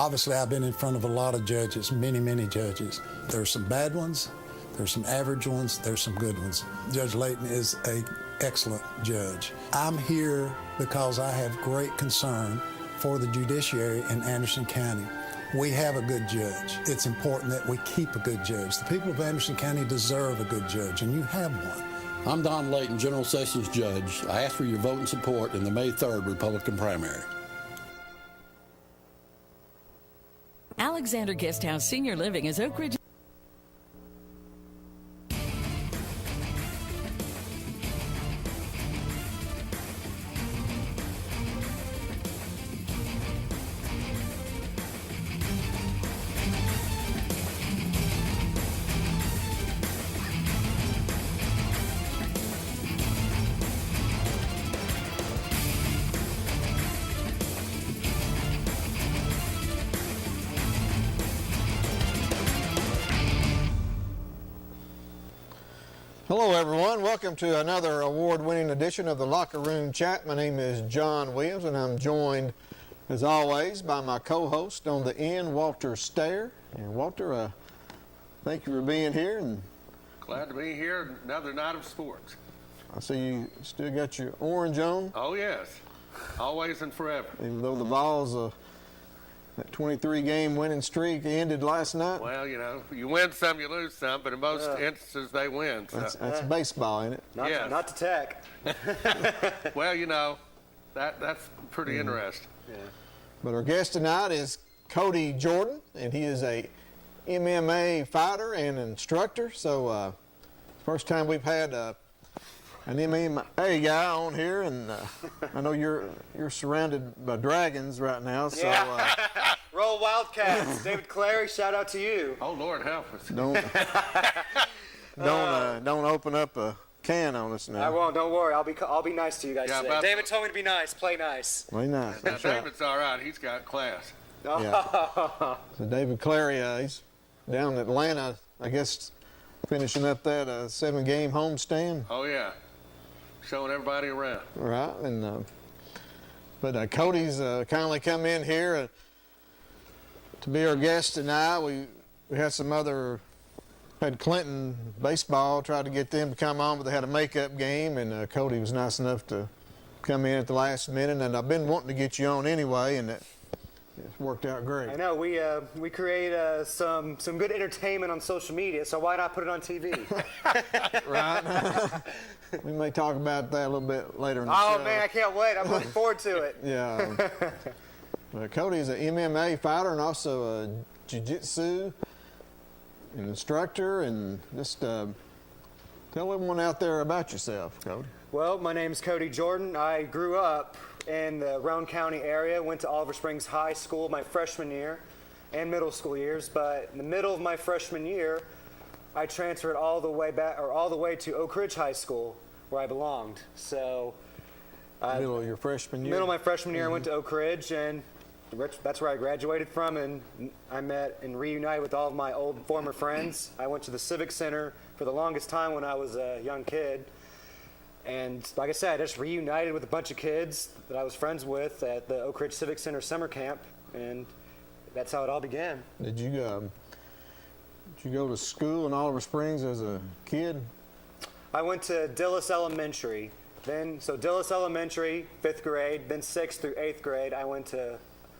Obviously, I've been in front of a lot of judges, many judges. There's some bad ones, there's some average ones, there's some good ones. Judge Layton is an excellent judge. I'm here because I have great concern for the judiciary in Anderson County. We have a good judge. It's important that we keep a good judge. The people of Anderson County deserve a good judge, and you have one. I'm Don Layton, General Sessions Judge. I ask for your vote and support in the May 3rd Republican primary. Alexander Guesthouse Senior Living is Oak Ridge. Hello everyone, welcome to another award-winning edition of the Locker Room Chat. My name is John Williams and I'm joined as always by my co-host on the end, Walter Stair. And Walter, thank you for being here. And glad to be here, another night of sports. I see you still got your orange on. Oh yes, always and forever. Even though the Vols, that 23-game winning streak ended last night. Well, you know, you win some, you lose some, but in most instances they win. So. That's baseball, ain't it? Not to tack. Well, you know, that's pretty interesting. Yeah. But our guest tonight is Cody Jordan, and he is a MMA fighter and instructor. So first time we've had an MMA guy on here, and I know you're surrounded by dragons right now. So Roll Wildcats. David Clary, shout out to you. Oh Lord, help us! Don't open up a can on us now. I won't. Don't worry. I'll be nice to you guys today. David told me to be nice. Play nice. Play nice. Now, David's all right. He's got class. Yeah. So David Clary, he's down in Atlanta, I guess, finishing up that 7-game homestand. Oh yeah, showing everybody around. Right, and but Cody's kindly come in here to be our guest tonight. We had some other, had Clinton baseball, tried to get them to come on, but they had a makeup game, and Cody was nice enough to come in at the last minute, and I've been wanting to get you on anyway, and it's worked out great. I know, we create some good entertainment on social media, so why not put it on TV? Right. We may talk about that a little bit later in the show. Oh man, I can't wait. I'm looking forward to it. Yeah. Cody's an MMA fighter and also a jiu-jitsu instructor, and just tell everyone out there about yourself, Cody. Well, my name's Cody Jordan. I grew up in the Roane County area, went to Oliver Springs High School my freshman year and middle school years, but in the middle of my freshman year, I transferred all the way to Oak Ridge High School, where I belonged. So, middle of your freshman year? Middle of my freshman year, I went to Oak Ridge, and that's where I graduated from, and I met and reunited with all of my old former friends. I went to the Civic Center for the longest time when I was a young kid. And like I said, I just reunited with a bunch of kids that I was friends with at the Oak Ridge Civic Center summer camp, and that's how it all began. Did you go to school in Oliver Springs as a kid? I went to Dillis Elementary. So Dillis Elementary, 5th grade, then 6th through 8th grade, I went to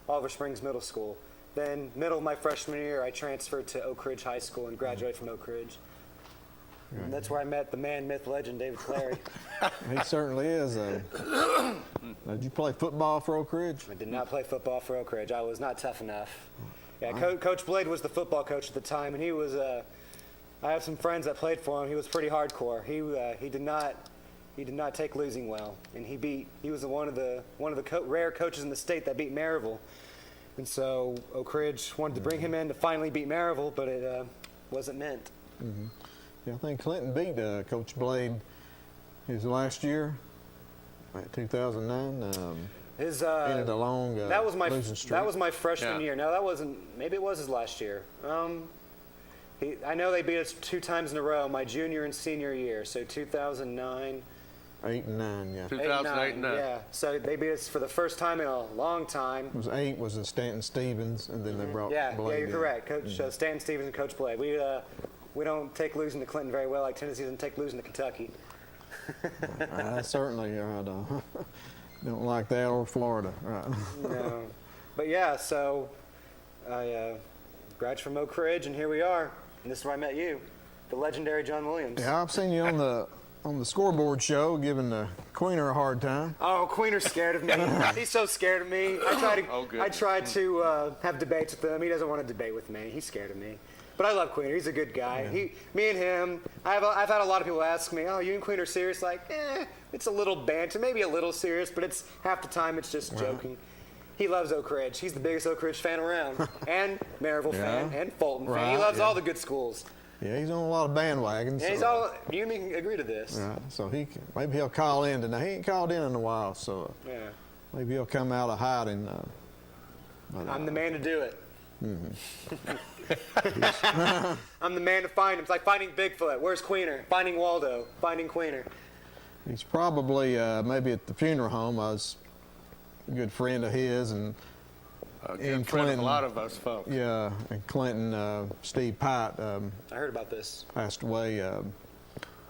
Oliver Springs Middle School. Then middle of my freshman year, I transferred to Oak Ridge High School and graduated from Oak Ridge. And that's where I met the man, myth, legend, David Clary. He certainly is. Did you play football for Oak Ridge? I did not play football for Oak Ridge. I was not tough enough. Yeah, Coach Blade was the football coach at the time, and he was. I have some friends that played for him. He was pretty hardcore. He did not take losing well, and he was one of the rare coaches in the state that beat Maryville. And so Oak Ridge wanted to bring him in to finally beat Maryville, but it wasn't meant. Mm-hmm. Yeah, I think Clinton beat Coach Blade his last year, 2009. Ended a long losing streak. That was my freshman year. No, that wasn't. Maybe it was his last year. I know they beat us 2 times in a row, my junior and senior year. So 2009 8 and 9, yeah. 2008 and 9. Yeah. So they beat us for the first time in a long time. It was 8 was the Stanton Stevens, and then they brought Yeah, Blade you're in. correct. Coach Stanton Stevens and Coach Blade. We don't take losing to Clinton very well, like Tennessee doesn't take losing to Kentucky. I certainly don't like that, or Florida. Right. No. But yeah, so I graduated from Oak Ridge, and here we are. And this is where I met you, the legendary John Williams. Yeah, I've seen you on the scoreboard show giving the Queener a hard time. Oh, Queener's scared of me. He's so scared of me. I tried to have debates with him. He doesn't want to debate with me. He's scared of me. But I love Queener. He's a good guy. Yeah. Me and him. I've had a lot of people ask me, "Oh, you and Queener serious?" Like, it's a little banter, maybe a little serious, but it's half the time it's just joking. He loves Oak Ridge. He's the biggest Oak Ridge fan around, and Maryville fan, and Fulton fan. He loves all the good schools. Yeah, he's on a lot of bandwagons. And he's all. You and me can agree to this. Right, so maybe he'll call in tonight. He ain't called in a while, so Yeah. maybe he'll come out of hiding. I'm the man to do it. I'm the man to find him. It's like finding Bigfoot. Where's Queener? Finding Waldo. Finding Queener. He's probably maybe at the funeral home. I was a good friend of his, and A in good friend of Clinton. a lot of us folks. Yeah, in Clinton, Steve Pite I heard about this. passed away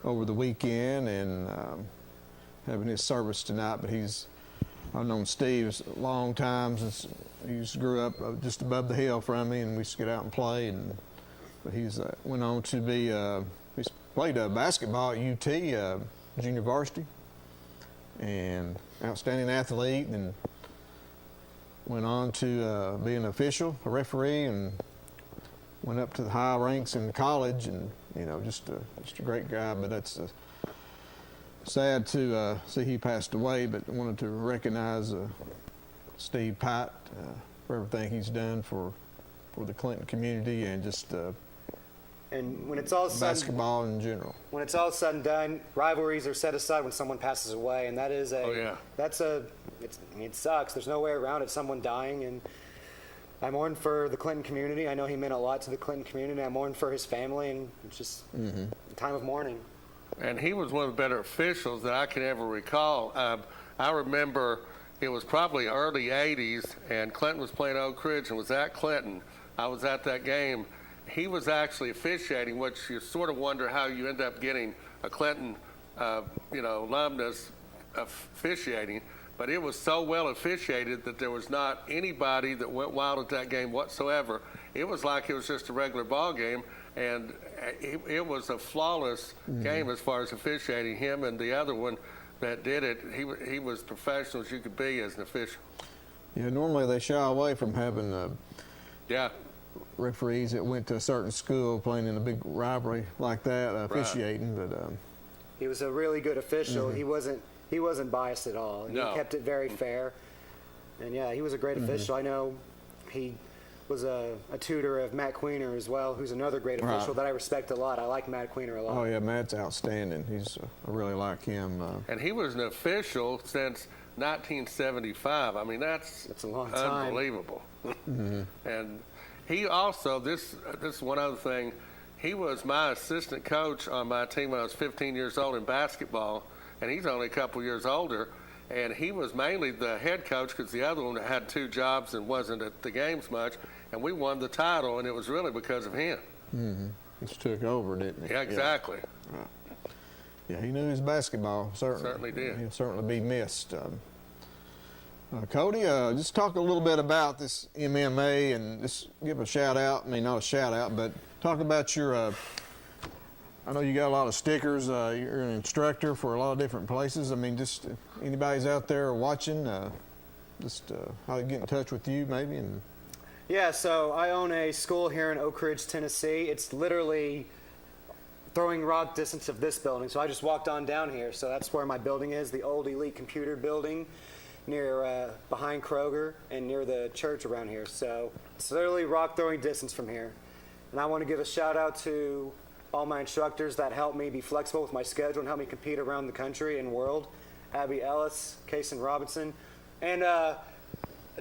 over the weekend, and having his service tonight. But I've known Steve a long time since he grew up just above the hill from me, and we used to get out and play. But he's went on to be he's played basketball at UT junior varsity, and outstanding athlete, and went on to be an official, a referee, and went up to the high ranks in college, and just a great guy. But that's sad to see he passed away. But I wanted to recognize Steve Pite for everything he's done for the Clinton community, and just And when it's all said, basketball in general. when it's all said and done, rivalries are set aside when someone passes away, and that is it sucks. There's no way around it. Someone dying, and I mourn for the Clinton community. I know he meant a lot to the Clinton community. I mourn for his family, and it's just a time of mourning. And he was one of the better officials that I can ever recall. I remember it was probably early 80s, and Clinton was playing Oak Ridge and was at Clinton. I was at that game. He was actually officiating, which you sort of wonder how you end up getting a Clinton, alumnus officiating. But it was so well officiated that there was not anybody that went wild at that game whatsoever. It was like it was just a regular ball game, and it was a flawless game as far as officiating. Him and the other one that did it, he was professional as you could be as an official. Yeah, normally they shy away from having Yeah. referees that went to a certain school playing in a big rivalry like that officiating, but He was a really good official. He wasn't biased at all. No. He kept it very fair. And yeah, he was a great official. I know he was a tutor of Matt Queener as well, who's another great official that I respect a lot. I like Matt Queener a lot. oh yeah, Matt's outstanding. I really like him. And he was an official since 1975. I mean, that's a long time. Unbelievable. And he also, this is one other thing, he was my assistant coach on my team when I was 15 years old in basketball, and he's only a couple years older. And he was mainly the head coach because the other one had 2 jobs and wasn't at the games much. And we won the title, and it was really because of him. He just took over, didn't he? Yeah, exactly. Yeah, he knew his basketball, certainly. Certainly did. He'll certainly be missed. Cody, just talk a little bit about this MMA and just give a shout out. I mean, not a shout out, but talk about your, I know you got a lot of stickers. You're an instructor for a lot of different places. I mean, just anybody's out there watching, how to get in touch with you maybe. And Yeah, so I own a school here in Oak Ridge, Tennessee. It's literally throwing rock distance of this building. So I just walked on down here. So that's where my building is, the old Elite Computer Building near behind Kroger and near the church around here. So it's literally rock throwing distance from here. And I want to give a shout out to all my instructors that help me be flexible with my schedule and help me compete around the country and world. Abby Ellis, Kason Robinson, and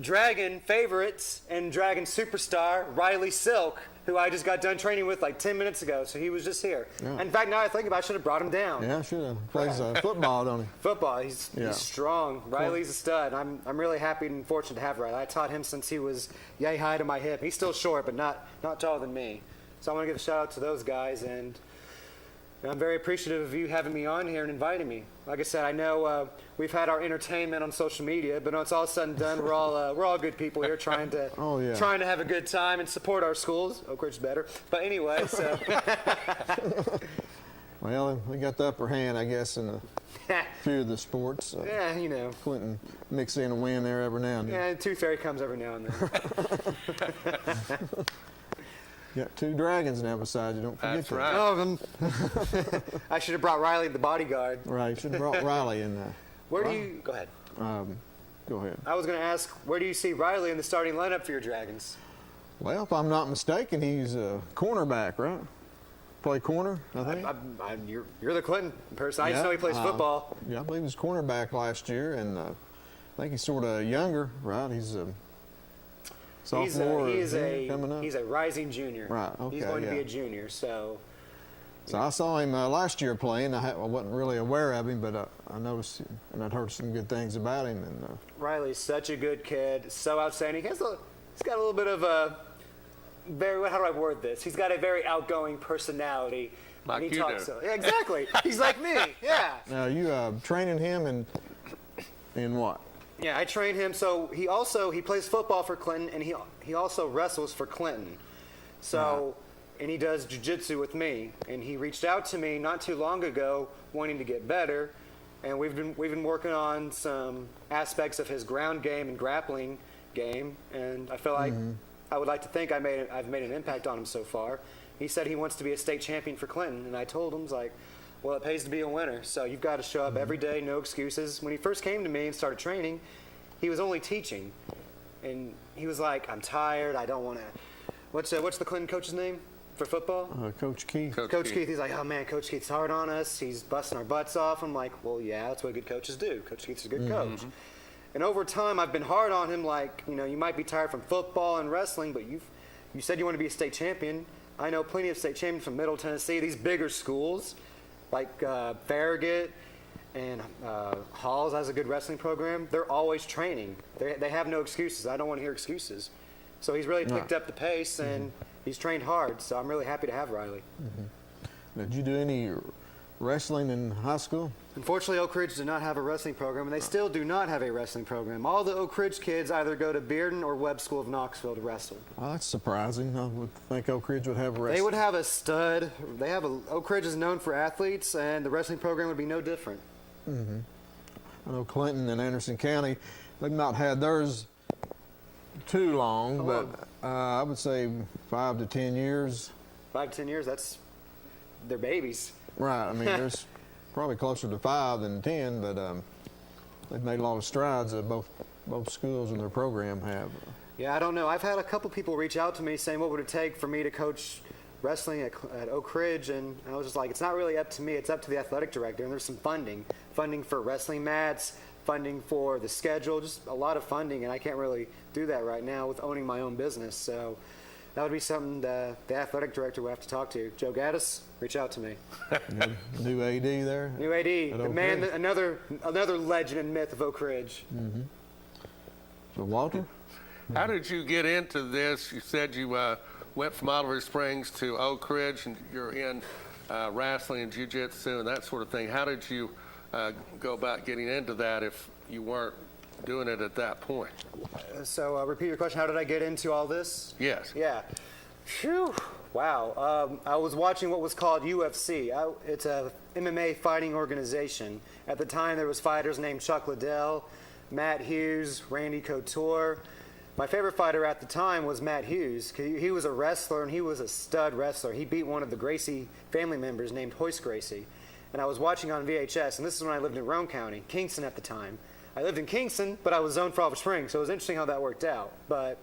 Dragon favorites and Dragon superstar Riley Silk, who I just got done training with like 10 minutes ago. So he was just here. Yeah. In fact, now I think about it, I should have brought him down. Yeah, should have. Plays football, don't he? Football, he's Yeah. strong. Riley's a stud. I'm really happy and fortunate to have Riley. I taught him since he was yay high to my hip. He's still short, but not taller than me. So I want to give a shout out to those guys, and I'm very appreciative of you having me on here and inviting me. Like I said, I know we've had our entertainment on social media, but when it's all said and done, we're all good people here trying to trying to have a good time and support our schools. Oak Ridge better, but anyway. So Well, we got the upper hand, I guess, in a few of the sports. yeah, you know. Clinton mix in a win there every now and then. Yeah, Tooth Fairy comes every now and then. You got 2 dragons now beside you. Don't forget That's that. right. Oh, I should have brought Riley the bodyguard. Right. Should have brought Riley in there. Where do you go ahead? Go ahead. I was going to ask, where do you see Riley in the starting lineup for your Dragons? Well, if I'm not mistaken, he's a cornerback, right? Play corner, I think. You're the Clinton person. I just know he plays football. Yeah, I believe he was cornerback last year, and I think he's sort of younger, right? He's a sophomore. He's coming up. a rising junior. Right, okay, He's going to be yeah. a junior, so. So I saw him last year playing. I wasn't really aware of him, but I noticed and I'd heard some good things about him. And Riley's such a good kid, so outstanding. He's got a little bit of a how do I word this? He's got a very outgoing personality. Like and he you talks do. Yeah, exactly. He's like me. Yeah. now you training him in what? Yeah, I train him. So he plays football for Clinton, and he also wrestles for Clinton. So, and he does jiu-jitsu with me. And he reached out to me not too long ago, wanting to get better. And we've been working on some aspects of his ground game and grappling game. And I feel like I would like to think I've made an impact on him so far. He said he wants to be a state champion for Clinton, and I told him, well, it pays to be a winner, so you've got to show up every day, no excuses. When he first came to me and started training, he was only teaching, and he was like, I'm tired, I don't want to. What's the Clinton coach's name for football? Coach Keith. Coach Keith. He's like, oh man, Coach Keith's hard on us. He's busting our butts off. I'm like, well, yeah, that's what good coaches do. Coach Keith's a good coach. And over time, I've been hard on him. Like, you might be tired from football and wrestling, but you said you want to be a state champion. I know plenty of state champions from Middle Tennessee. These bigger schools, like Farragut and Halls has a good wrestling program. They're always training. They have no excuses. I don't want to hear excuses. So he's really picked up the pace, and he's trained hard. So I'm really happy to have Riley. Did you do any wrestling in high school? Unfortunately, Oak Ridge did not have a wrestling program, and they still do not have a wrestling program. All the Oak Ridge kids either go to Bearden or Webb School of Knoxville to wrestle. Well, that's surprising. I would think Oak Ridge would have a wrestling. They would have a stud. Oak Ridge is known for athletes, and the wrestling program would be no different. I know Clinton and Anderson County, they've not had theirs too long, but I would say 5 to 10 years. 5 to 10 years, they're babies. Right. I mean, there's probably closer to 5 than 10, but they've made a lot of strides. Both schools and their program have. Yeah, I don't know. I've had a couple people reach out to me saying, what would it take for me to coach wrestling at Oak Ridge? And I was just like, it's not really up to me. It's up to the athletic director. And there's some funding for wrestling mats, funding for the schedule, just a lot of funding. And I can't really do that right now with owning my own business. So that would be something the athletic director would have to talk to. Joe Gaddis, reach out to me. New AD there. New AD, at the Oak man, Ridge. another legend and myth of Oak Ridge. So Walter. How did you get into this? You said you went from Oliver Springs to Oak Ridge, and you're in wrestling and jiu-jitsu and that sort of thing. How did you go about getting into that if you weren't doing it at that point? So repeat your question. How did I get into all this? Yes. Yeah. Phew. Wow. I was watching what was called UFC. It's a MMA fighting organization. At the time, there was fighters named Chuck Liddell, Matt Hughes, Randy Couture. My favorite fighter at the time was Matt Hughes. He was a wrestler, and he was a stud wrestler. He beat one of the Gracie family members named Hoist Gracie. And I was watching on VHS, and this is when I lived in Roane County, Kingston at the time. I lived in Kingston, but I was zoned for Oliver Springs, so it was interesting how that worked out. But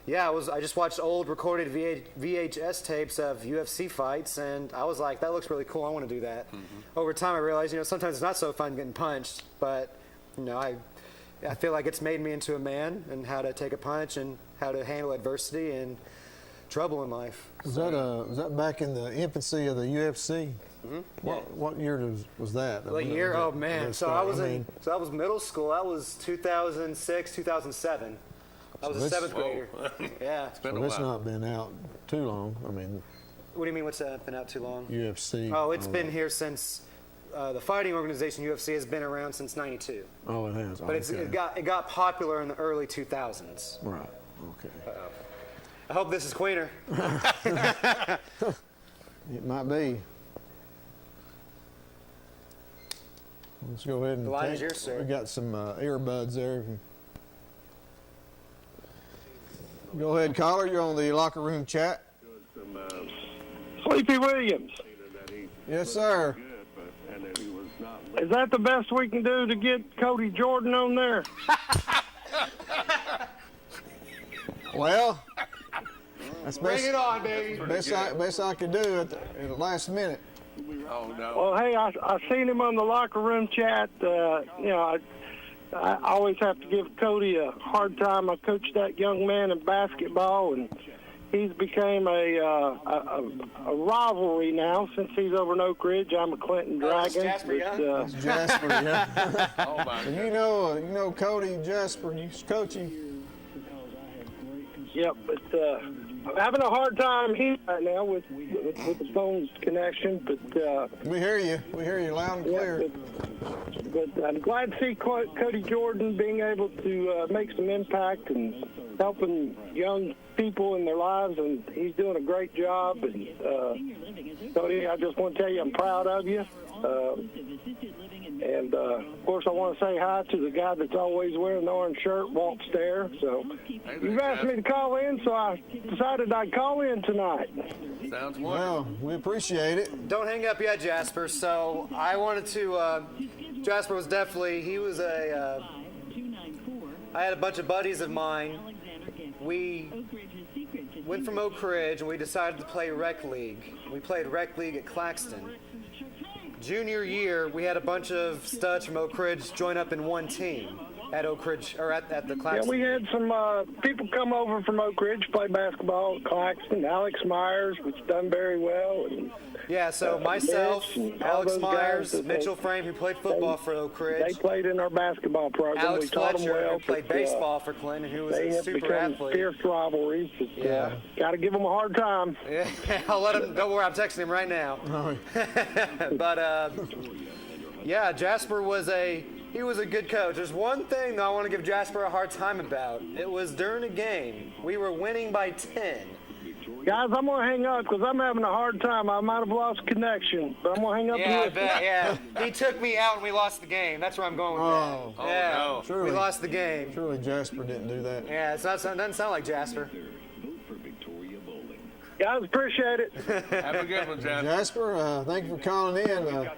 yeah, I just watched old recorded VHS tapes of UFC fights, and I was like, that looks really cool. I want to do that. Over time, I realized, sometimes it's not so fun getting punched, but I feel like it's made me into a man and how to take a punch and how to handle adversity and trouble in life. Was that back in the infancy of the UFC? Mm-hmm. What year was that? What year? Oh man! So I was middle school. I was 2006, 2007. I was a seventh grader. Yeah. It's not been out too long. I mean. What do you mean? What's that? Been out too long? UFC. Oh, it's been here since the fighting organization UFC has been around since '92. Oh, it has. But it got popular in the early 2000s. Right. Okay. I hope this is cleaner. It might be. Let's go ahead and the line is yours, sir. We got some earbuds there. Go ahead, caller. You're on the locker room chat. Sleepy Williams. Yes, sir. Is that the best we can do to get Cody Jordan on there? Well, that's bring it on, baby. Best I could do at the last minute. Oh no. Well, hey, I seen him on the locker room chat. I always have to give Cody a hard time. I coached that young man in basketball, and he's became a rivalry now since he's over in Oak Ridge. I'm a Clinton Dragon. Jasper Young? Jasper, yeah. Oh my God. You know Cody Jasper. You coach him. Yep, but I'm having a hard time here right now with the phone connection. But we hear you. We hear you loud and clear. Yeah, but I'm glad to see Cody Jordan being able to make some impact and helping young people in their lives, and he's doing a great job. And Cody, I just want to tell you I'm proud of you. And of course, I want to say hi to the guy that's always wearing the orange shirt, Walter Stair. So you've asked me to call in, so I decided I'd call in tonight. Sounds wonderful. Well, we appreciate it. Don't hang up yet, Jasper. So I wanted to. Jasper was definitely. He was a. I had a bunch of buddies of mine. We went from Oak Ridge and we decided to play rec league. We played rec league at Claxton. Junior year, we had a bunch of studs from Oak Ridge join up in one team at Oak Ridge, or at the Claxton. Yeah, we had some people come over from Oak Ridge, play basketball at Claxton. Alex Myers, which done very well. And, yeah, so myself, Alex Myers, Mitchell Frame, who played football for Oak Ridge. They played in our basketball program. Alex we taught them Fletcher, well, who played baseball for Clinton, who was they a have super become athlete. Fierce rivalries. But, Yeah. Got to give them a hard time. Yeah, I'll let him. Don't worry, I'm texting him right now. But yeah, Jasper was a good coach. There's one thing though I want to give Jasper a hard time about. It was during a game. We were winning by 10. Guys, I'm going to hang up because I'm having a hard time. I might have lost connection, but I'm going to hang up Yeah, and I listen. bet, yeah. He took me out and we lost the game. That's where I'm going with Oh. that. Yeah, no. Surely. we lost the game. Surely Jasper didn't do that. Yeah, it doesn't sound like Jasper. Guys, appreciate it. Have a good one, Jasper. Jasper, thank you for calling in.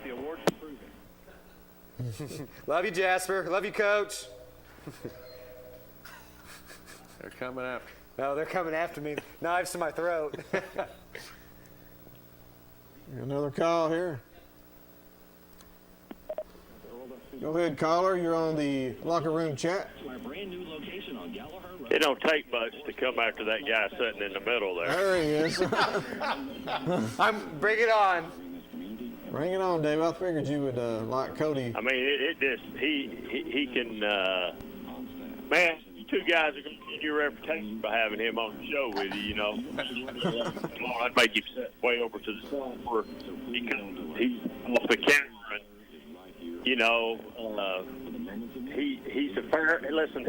Love you, Jasper. Love you, Coach. They're coming after. No, they're coming after me. Knives to my throat. Another call here. Go ahead, caller. You're on the locker room chat. It don't take much to come after that guy sitting in the middle there. There he is. Bring it on. Bring it on, Dave. I figured you would like Cody. I mean, it just he can. Man, you two guys are going to get your reputation by having him on the show with you. You know, I'd make him sit way over to the side where he's off the camera. And, you know, he's a fair. Listen,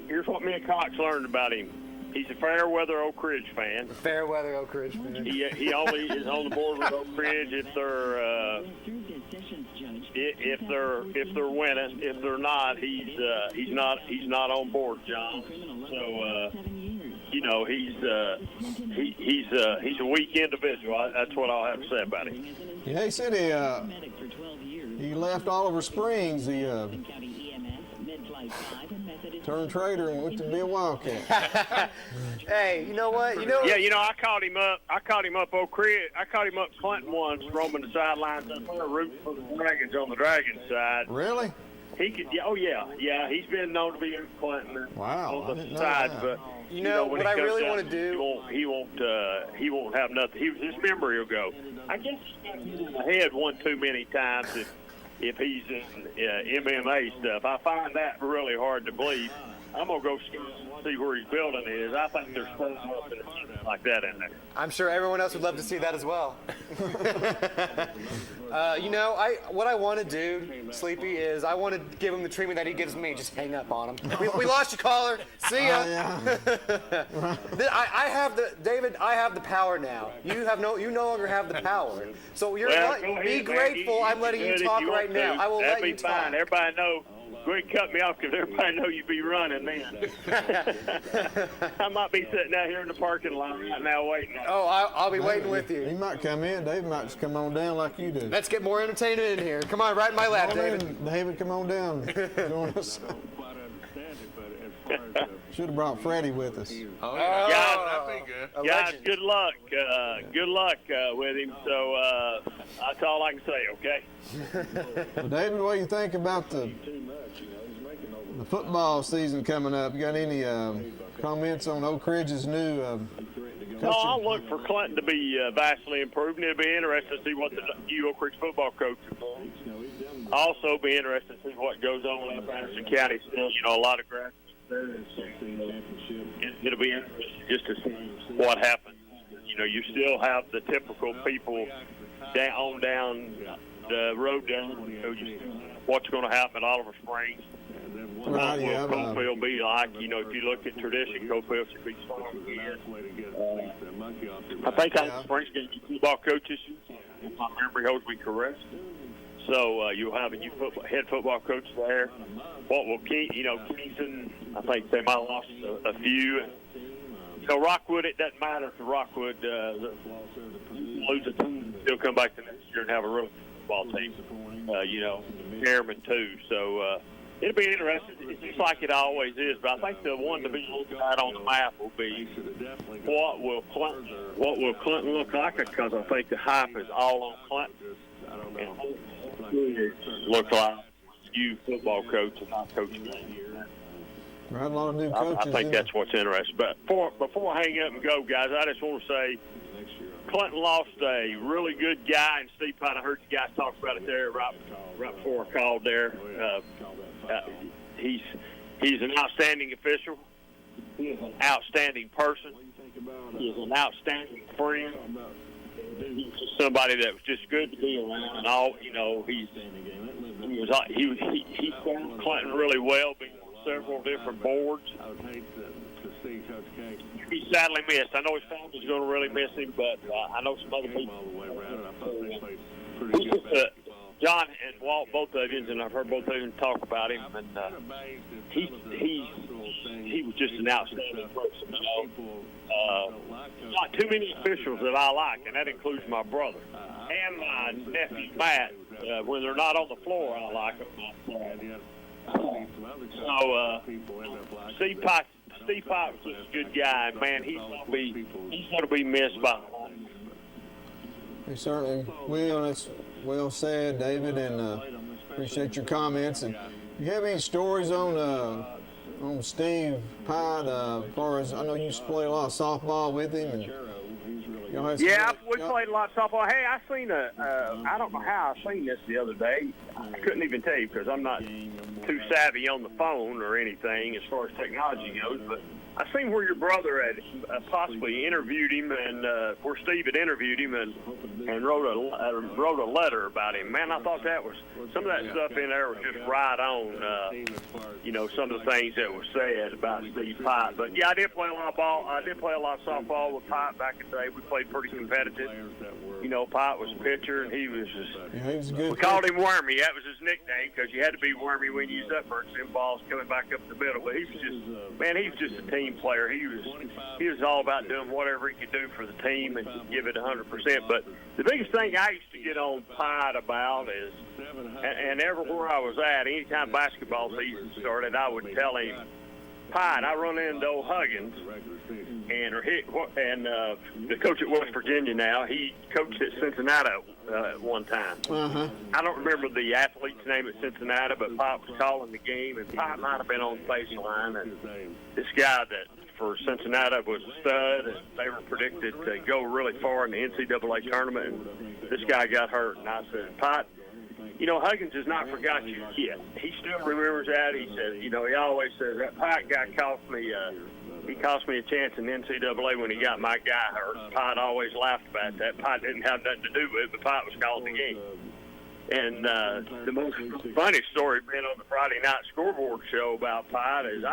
here's what me and Cox learned about him. He's a fair weather Oak Ridge fan. Fairweather Oak Ridge fan. He only is on the board with Oak Ridge if they're if they're winning. If they're not, he's not on board, John. So you know he's a weak individual. That's what I'll have to say about him. Yeah, he said he left Oliver Springs. He turned trader and went to be a Wildcat. Hey, you know what? Yeah, you know, I caught him up Oak Ridge. I caught him up Clinton once, roaming the sidelines up there, rooting for the Dragons on the Dragon side. Really? He could. Oh yeah. He's been known to be in Clinton. Wow, I On didn't the know side, that. but You know, when what it I comes really down wanna to do- it, he won't have nothing. His memory will go. I guess he's in the head one too many times if he's in MMA stuff. I find that really hard to believe. I'm gonna go see where his building is. I think there's something like that in there. I'm sure everyone else would love to see that as well. You know, what I want to do, Sleepy, is I want to give him the treatment that he gives me. Just hang up on him. We lost your caller. See ya. I have David. I have the power now. You no longer have the power. So Go ahead, be man. grateful. I'm letting you good if talk want right now. to. I will That'd let you be fine. talk. Everybody know. Go ahead and cut me off because everybody know you be running then. I might be sitting out here in the parking lot right now waiting. Oh, I'll be waiting with He you. might come in. David might just come on down like you do. Let's get more entertainment in here. Come on, right in my lap, Come on David. in, David, come on down. Join us. Should have brought Freddie with us. Oh, yeah. Yeah. That'd be good. A Guys, legend. good luck. Good luck with him. So that's all I can say. Okay. Well, David, what do you think about the football season coming up? You got any comments on Oak Ridge's new No, I'll coaching? look for Clinton to be vastly improved. It'll be interesting to see what the new Oak Ridge football coach is doing. Also, be interested to see what goes on in Anderson County. Still, a lot of grass there. It'll be interesting just to see what happens. You still have the typical people down the road down. What's going to happen at Oliver Springs? Right, yeah, What will Coalfield be like? If you look at tradition, Coalfield should be strong again. I think Oliver Springs getting football coaches, if my memory holds me correct. So you'll have a new head football coach there. What will Kingston? I think they might have lost a few. Rockwood, it doesn't matter if Rockwood lose a team, they'll come back the next year and have a real football team. Chairman too. So it'll be interesting. It's just like it always is. But I think the one to be looked at on the map will be what will Clinton look like? Because I think the hype is all on Clinton. And look like you football coach and not coaching. Right, a lot of new coaches. I think that's what's interesting. But before I hang up and go, guys, I just want to say Clinton lost a really good guy, and Steve Pine, I heard you guys talk about it there right before I called there. He's an outstanding official. He is an outstanding person. He is an outstanding friend. He's somebody that was just good to be around, and all he served Clinton really well, being on several different boards. He's sadly missed. I know his family's going to really miss him, but I know some other people. John and Walt, both of you, and I've heard both of you talk about him, and he was just an outstanding person. Not too many officials that I like, and that includes my brother and my nephew Matt. When they're not on the floor, I like them. So Steve Pike was just a good guy, and man, he's going to be missed by a lot. We certainly will. That's well said, David, and appreciate your comments. And you have any stories on Steve Pine? As far as I know, you used to play a lot of softball with him, and we played a lot of softball. Hey, I seen I don't know how I seen this the other day. I couldn't even tell you because I'm not too savvy on the phone or anything as far as technology goes, but I seen where your brother had possibly interviewed him, and where Steve had interviewed him and wrote a letter about him. Man, I thought that was some of that stuff in there was just right on. Some of the things that were said about Steve Pipe. But yeah, I did play a lot of ball. I did play a lot of softball with Pipe back in the day. We played pretty competitive. Pipe was a pitcher, and he was just. he was a good. We called him Wormy. That was his nickname because you had to be wormy when you used up for some balls coming back up the middle. But he was just a team player. He was all about doing whatever he could do for the team and give it 100%. But the biggest thing I used to get on Pied about is, and everywhere I was at, anytime basketball season started, I would tell him, Pine, I run into old Huggins, and the coach at West Virginia now, he coached at Cincinnati at one time. I don't remember the athlete's name at Cincinnati, but Pop was calling the game, and Pop might have been on the baseline, and this guy that for Cincinnati was a stud, and they were predicted to go really far in the NCAA tournament, and this guy got hurt, and I said, Pop, Huggins has not forgot you yet. He still remembers that. He said, he always says, that Pike guy cost me a chance in the NCAA when he got my guy hurt. Pike always laughed about that. Pike didn't have nothing to do with it, but Pike was calling the game. And the most funny story being on the Friday night scoreboard show about Pike is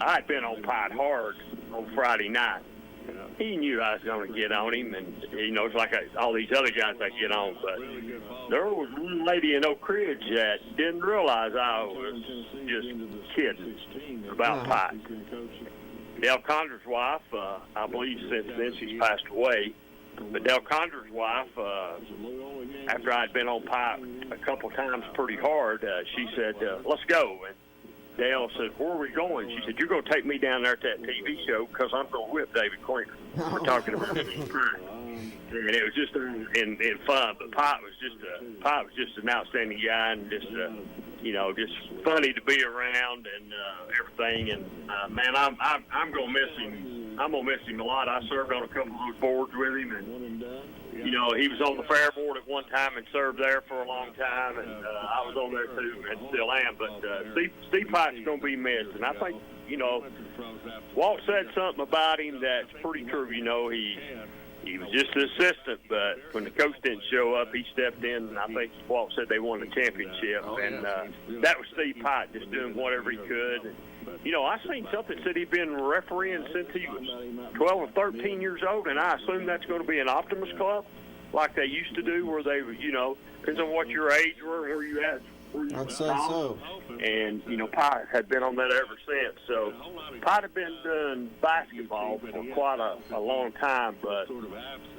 I'd been on Pike hard on Friday night. He knew I was going to get on him, and it's like all these other guys I get on. But there was one lady in Oak Ridge that didn't realize I was just kidding about Pike. Dale Condor's wife, I believe since then she's passed away. But Dale Condor's wife, after I'd been on Pike a couple times pretty hard, she said, "Let's go." And Dale said, "Where are we going?" She said, "You're going to take me down there to that TV show because I'm going to whip David Queener." We're talking about it. And it was just in fun. But Pop was just an outstanding guy, and just funny to be around and everything. And man, I'm gonna miss him. I'm gonna miss him a lot. I served on a couple of those boards with him, and he was on the fair board at one time and served there for a long time, and I was on there too, and still am. But Steve Pike's gonna be missed, and I think Walt said something about him that's pretty true. He was just an assistant, but when the coach didn't show up, he stepped in, and I think Walt said they won the championship. And that was Steve Pike just doing whatever he could. And, I seen something said he'd been refereeing since he was 12 or 13 years old, and I assume that's going to be an Optimist Club like they used to do where they, depends on what your age were, where you at. I'd say so. And, Pike had been on that ever since. So Pike had been doing basketball for quite a long time. But,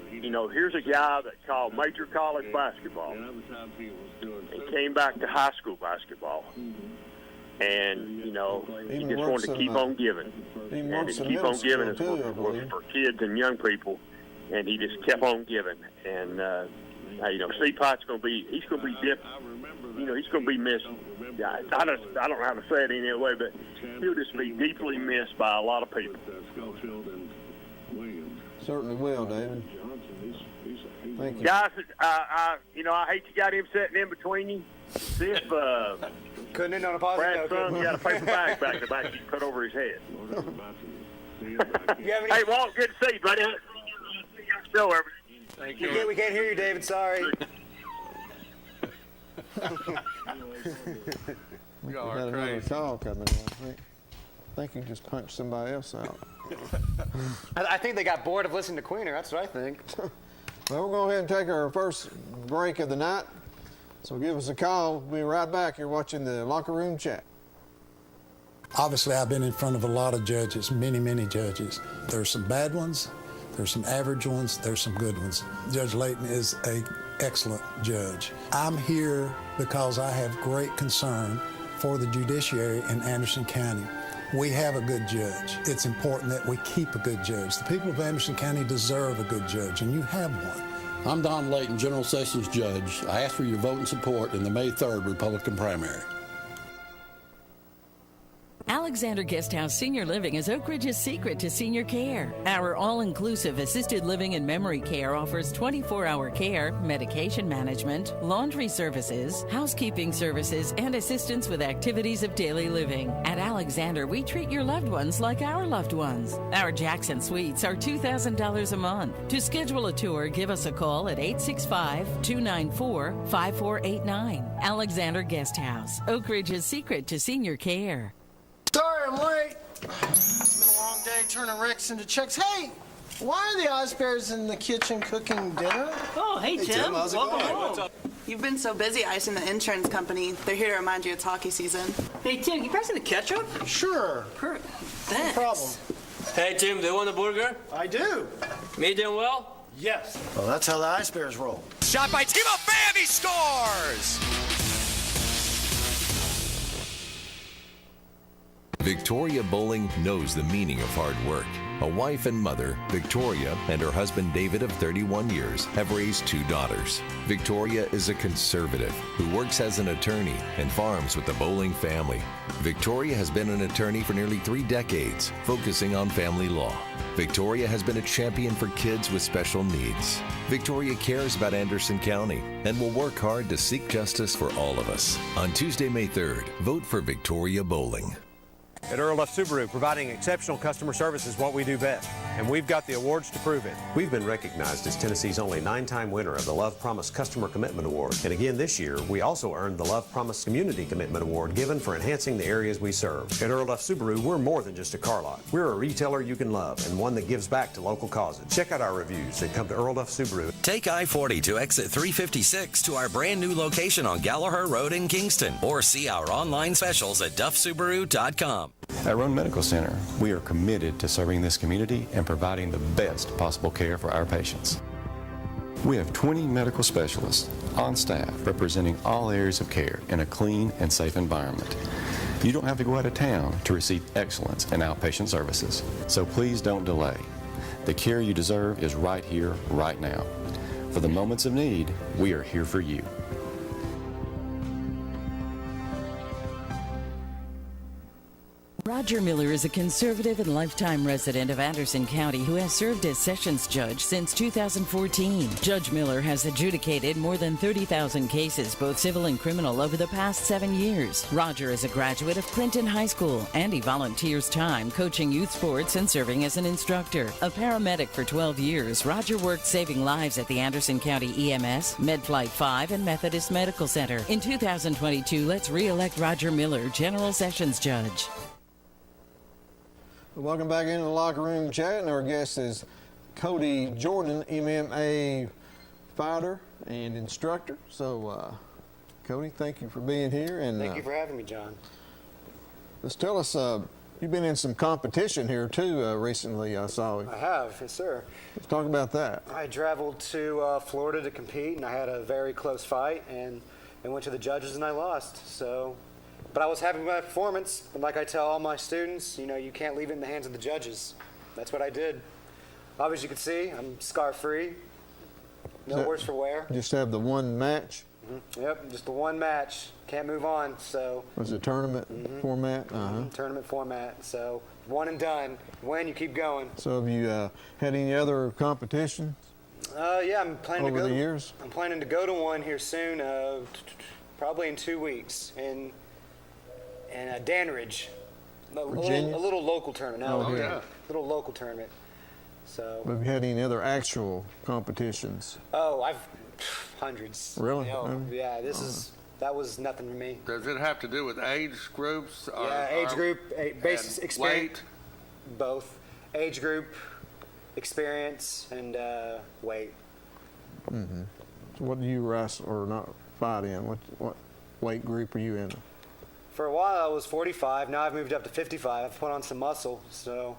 here's a guy that called major college basketball and came back to high school basketball. And, he just wanted to keep on giving. And to keep on giving for kids and young people. And he just kept on giving. And, Steve Pike's going to be, he's going to be different. He's going to be missed. I don't know how to say it any other way, but he'll just be deeply missed by a lot of people. Certainly will, David. Thank you. Guys, I hate you got him sitting in between you. See if couldn't end on a positive Brad's son got a paper bag back in the back you put over his head. Hey, Walt, good to see you, buddy. Still there. Thank you. We can't hear you, David. Sorry. We Y'all got are another crazy. call coming in. I think you just punched somebody else out. I think they got bored of listening to Queener. That's what I think. Well, we'll go ahead and take our first break of the night. So give us a call. We'll be right back. You're watching the Locker Room Chat. Obviously, I've been in front of a lot of judges, many, many judges. There's some bad ones, there's some average ones, there's some good ones. Judge Layton is an excellent judge. I'm here because I have great concern for the judiciary in Anderson County. We have a good judge. It's important that we keep a good judge. The people of Anderson County deserve a good judge, and you have one. I'm Don Layton, General Sessions Judge. I ask for your vote and support in the May 3rd Republican primary. Alexander Guesthouse Senior Living is Oak Ridge's secret to senior care. Our all-inclusive assisted living and memory care offers 24-hour care, medication management, laundry services, housekeeping services, and assistance with activities of daily living. At Alexander, we treat your loved ones like our loved ones. Our Jackson Suites are $2,000 a month. To schedule a tour, give us a call at 865-294-5489. Alexander Guesthouse, Oak Ridge's secret to senior care. Sorry I'm late. It's been a long day turning wrecks into checks. Hey, why are the Oz Bears in the kitchen cooking dinner? Oh, hey Tim. How's it Welcome going? home. What's up? You've been so busy icing the insurance company. They're here to remind you it's hockey season. Hey Tim, you passing the ketchup? Sure. Thanks. No problem. Hey Tim, do you want a burger? I do. Medium well? Yes. Well, that's how the Ice Bears roll. Shot by Timo Pham, he scores! Victoria Bowling knows the meaning of hard work. A wife and mother, Victoria and her husband David of 31 years have raised 2 daughters. Victoria is a conservative who works as an attorney and farms with the Bowling family. Victoria has been an attorney for nearly 3 decades, focusing on family law. Victoria has been a champion for kids with special needs. Victoria cares about Anderson County and will work hard to seek justice for all of us. On Tuesday, May 3rd, vote for Victoria Bowling. At Earl Duff Subaru, providing exceptional customer service is what we do best, and we've got the awards to prove it. We've been recognized as Tennessee's only 9-time winner of the Love Promise Customer Commitment Award. And again this year, we also earned the Love Promise Community Commitment Award given for enhancing the areas we serve. At Earl Duff Subaru, we're more than just a car lot. We're a retailer you can love and one that gives back to local causes. Check out our reviews and come to Earl Duff Subaru. Take I-40 to exit 356 to our brand new location on Gallaher Road in Kingston, or see our online specials at duffsubaru.com. At Roan Medical Center, we are committed to serving this community and providing the best possible care for our patients. We have 20 medical specialists on staff representing all areas of care in a clean and safe environment. You don't have to go out of town to receive excellence in outpatient services, so please don't delay. The care you deserve is right here, right now. For the moments of need, we are here for you. Roger Miller is a conservative and lifetime resident of Anderson County who has served as Sessions Judge since 2014. Judge Miller has adjudicated more than 30,000 cases, both civil and criminal, over the past 7 years. Roger is a graduate of Clinton High School, and he volunteers time coaching youth sports and serving as an instructor. A paramedic for 12 years, Roger worked saving lives at the Anderson County EMS, MedFlight 5, and Methodist Medical Center. In 2022, let's re-elect Roger Miller, General Sessions Judge. Welcome back into the locker room chat, and our guest is Cody Jordan, MMA fighter and instructor. So, Cody, thank you for being here. And thank you for having me, John. Let's tell us, you've been in some competition here too recently, I saw you. I have, yes, sir. Let's talk about that. I traveled to Florida to compete, and I had a very close fight, and I went to the judges, and I lost. So. But I was happy with my performance, and like I tell all my students, you can't leave it in the hands of the judges. That's what I did. Obviously, you can see I'm scar-free, no worse for wear. Just have the one match? Mm-hmm. Yep, just the one match. Can't move on, so. Was it tournament format? Tournament format, so one and done. Win, you keep going. So have you had any other competitions? Yeah, I'm planning over to go. The years? I'm planning to go to one here soon, probably in 2 weeks. In Danridge, a little local tournament. A little local tournament. So. Have you had any other actual competitions? Oh, I've hundreds. Really? Yeah. That was nothing for me. Does it have to do with age groups? Age group, basic experience. Weight? Both, age group, experience, and weight. Mm-hmm. So what do you wrestle or not fight in? What weight group are you in? For a while, I was 45. Now I've moved up to 55. I've put on some muscle, so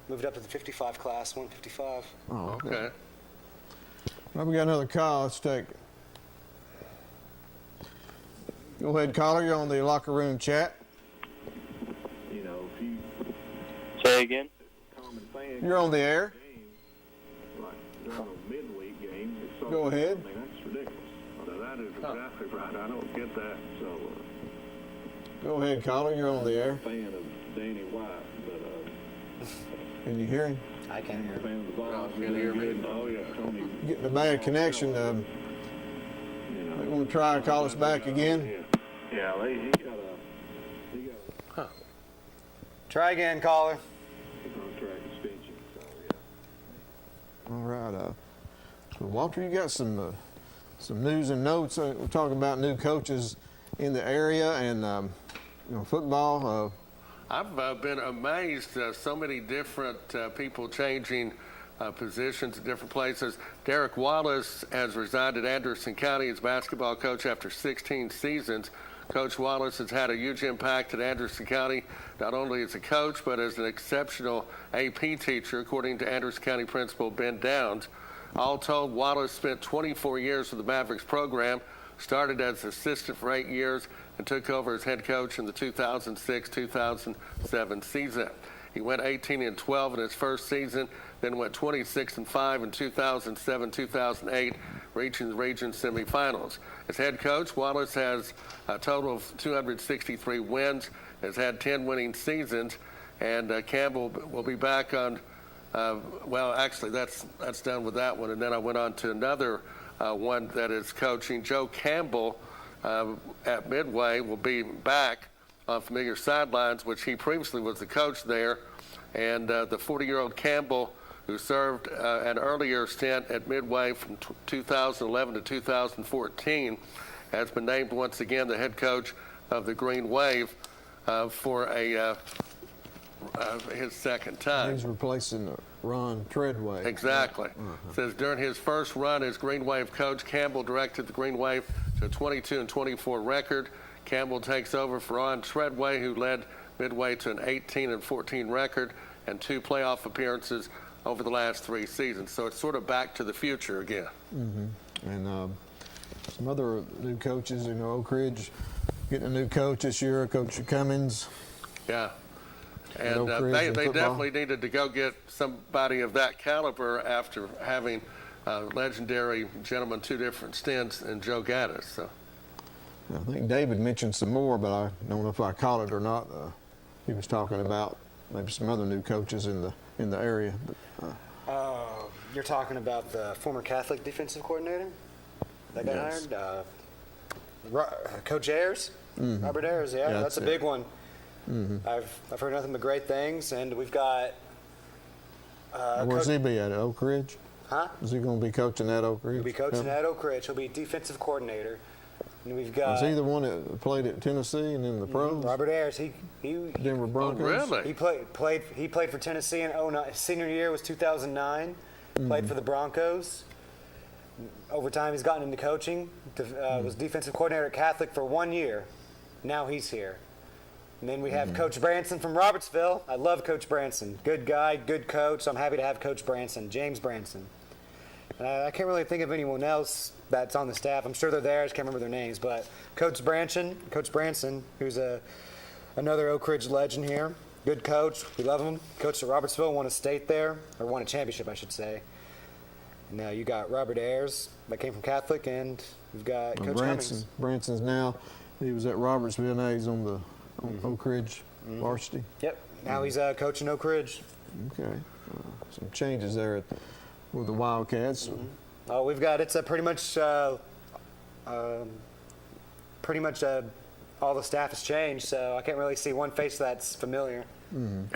moved up to the 55 class, 155. Oh, okay. Well, we got another call. Let's take it. Go ahead, caller. You're on the locker room chat. Say again. You're on the air. Go ahead. That's ridiculous. That is exactly right. I don't get that. So. Go ahead, caller. You're on the air. Fan of Danny White, but can you hear him? I can't hear him. No, can you hear me? Oh yeah, Tony. Getting a bad connection. They want to try and call us back again. Yeah, he got a. Huh. Try again, caller. Contract extension. So yeah. All right. So Walter, you got some news and notes. We're talking about new coaches in the area and football. I've been amazed. So many different people changing positions at different places. Derek Wallace has resigned at Anderson County as basketball coach after 16 seasons. Coach Wallace has had a huge impact at Anderson County, not only as a coach, but as an exceptional AP teacher, according to Anderson County Principal Ben Downs. All told, Wallace spent 24 years with the Mavericks program, started as assistant for 8 years, and took over as head coach in the 2006-2007 season. He went 18-12 in his first season, then went 26-5 in 2007-2008, reaching the region semifinals. As head coach, Wallace has a total of 263 wins, has had 10 winning seasons, and Campbell will be back on. Well, actually, that's done with that one, and then I went on to another one that is coaching. Joe Campbell at Midway will be back on familiar sidelines, which he previously was the coach there. And the 40-year-old Campbell, who served an earlier stint at Midway from 2011 to 2014, has been named once again the head coach of the Green Wave for his second time. He's replacing Ron Treadway. Exactly. Says during his first run as Green Wave coach, Campbell directed the Green Wave to a 22-24 record. Campbell takes over for Ron Treadway, who led Midway to an 18-14 record and 2 playoff appearances over the last 3 seasons. So it's sort of back to the future again. And some other new coaches, Oak Ridge getting a new coach this year, Coach Cummins. Yeah. And they definitely needed to go get somebody of that caliber after having legendary gentleman 2 different stints in Joe Gaddis. So. I think David mentioned some more, but I don't know if I caught it or not. He was talking about maybe some other new coaches in the area. You're talking about the former Catholic defensive coordinator that got hired? Coach Ayers? Robert Ayers, yeah, that's a big one. I've heard nothing but great things, and we've got. Where's he be at Oak Ridge? Huh? Is he going to be coaching at Oak Ridge? He'll be coaching at Oak Ridge. He'll be defensive coordinator. And we've got. Was he the one that played at Tennessee and in the pros? Robert Ayers. He Denver Broncos. Oh, really? He played for Tennessee in 2009. His senior year was 2009. Played for the Broncos. Over time, he's gotten into coaching. Was defensive coordinator at Catholic for 1 year. Now he's here. And then we have Coach Branson from Robertsville. I love Coach Branson. Good guy, good coach. So I'm happy to have Coach Branson, James Branson. And I can't really think of anyone else that's on the staff. I'm sure they're there. I just can't remember their names. But Coach Branson, who's another Oak Ridge legend here. Good coach. We love him. Coached at Robertsville, won a state there, or won a championship, I should say. And now you got Robert Ayers that came from Catholic, and we've got Coach Cummings. Branson's now, he was at Robertsville, now he's on the Oak Ridge varsity. Yep. Now he's coaching Oak Ridge. Okay. Some changes there with the Wildcats. Oh, we've got it's pretty much all the staff has changed, so I can't really see one face that's familiar. And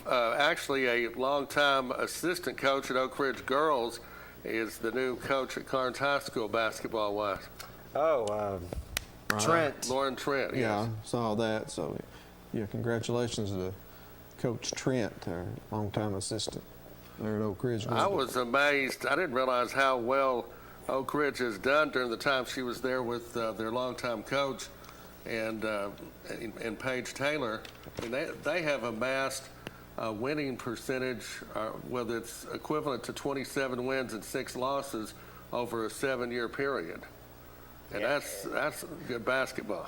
actually a longtime assistant coach at Oak Ridge Girls is the new coach at Carnes High School basketball-wise. Trent. Lauren Trent, yes. Yeah, I saw that. So, yeah, congratulations to Coach Trent, our longtime assistant there at Oak Ridge. I was amazed. I didn't realize how well Oak Ridge has done during the time she was there with their longtime coach and Paige Taylor. I mean, they have amassed a winning percentage, whether it's equivalent to 27 wins and 6 losses over a 7-year period. And that's good basketball.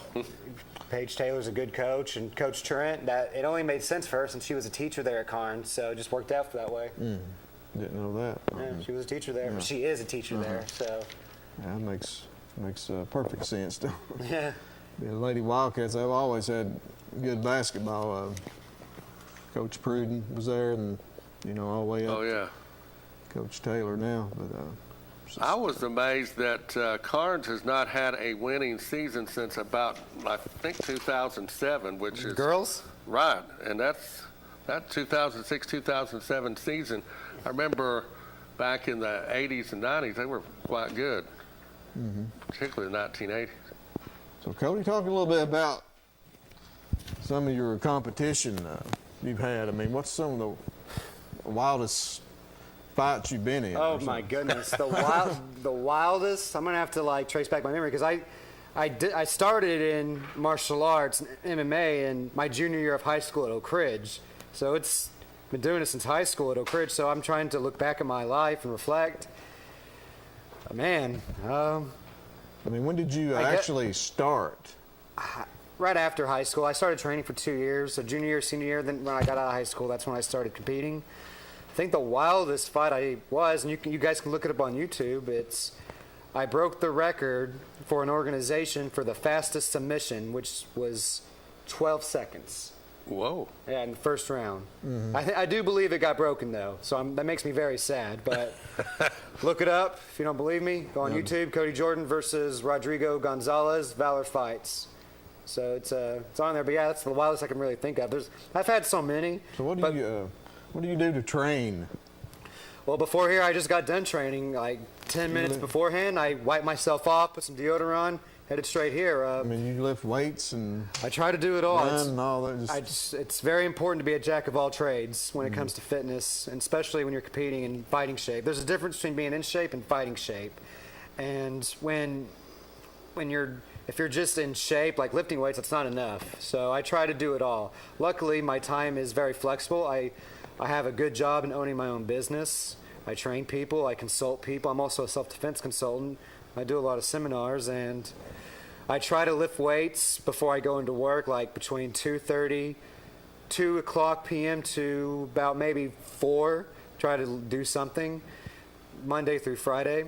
Paige Taylor's a good coach, and Coach Trent, it only made sense for her since she was a teacher there at Carnes, so it just worked out for that way. Didn't know that. Yeah, she was a teacher there. Yeah. She is a teacher there, so. Yeah, that makes perfect sense. Yeah. The Lady Wildcats, they've always had good basketball. Coach Pruden was there, and all the way up. Oh yeah. Coach Taylor now, but. I was amazed that Carnes has not had a winning season since about, I think, 2007, which is girls, right? And that 2006-2007 season, I remember back in the 80s and 90s, they were quite good, particularly the 1980s. So, Cody, talk a little bit about some of your competition you've had. I mean, what's some of the wildest fights you've been in? Oh my goodness, the wildest. I'm gonna have to trace back my memory because I started in martial arts and MMA in my junior year of high school at Oak Ridge. So it's been doing it since high school at Oak Ridge. So I'm trying to look back at my life and reflect. Man, I mean, when did you actually start? right after high school. I started training for 2 years, so junior year, senior year. Then when I got out of high school, that's when I started competing. I think the wildest fight I was, and you guys can look it up on YouTube, I broke the record for an organization for the fastest submission, which was 12 seconds. Whoa. Yeah, in the first round. I do believe it got broken, though, so that makes me very sad. But look it up if you don't believe me. Go on YouTube, Cody Jordan versus Rodrigo Gonzalez, Valor Fights. So it's on there. But yeah, that's the wildest I can really think of. I've had so many. So what do you do to train? Well, before here, I just got done training. Like 10 minutes beforehand, I wiped myself off, put some deodorant on, headed straight here. I mean, you lift weights and I try to do it all. Run and all that. It's very important to be a jack of all trades when it comes to fitness, and especially when you're competing in fighting shape. There's a difference between being in shape and fighting shape. And if you're just in shape, like lifting weights, that's not enough. So I try to do it all. Luckily, my time is very flexible. I have a good job in owning my own business. I train people, I consult people. I'm also a self-defense consultant. I do a lot of seminars, and I try to lift weights before I go into work, like between 2 o'clock p.m. to about maybe 4. Try to do something Monday through Friday.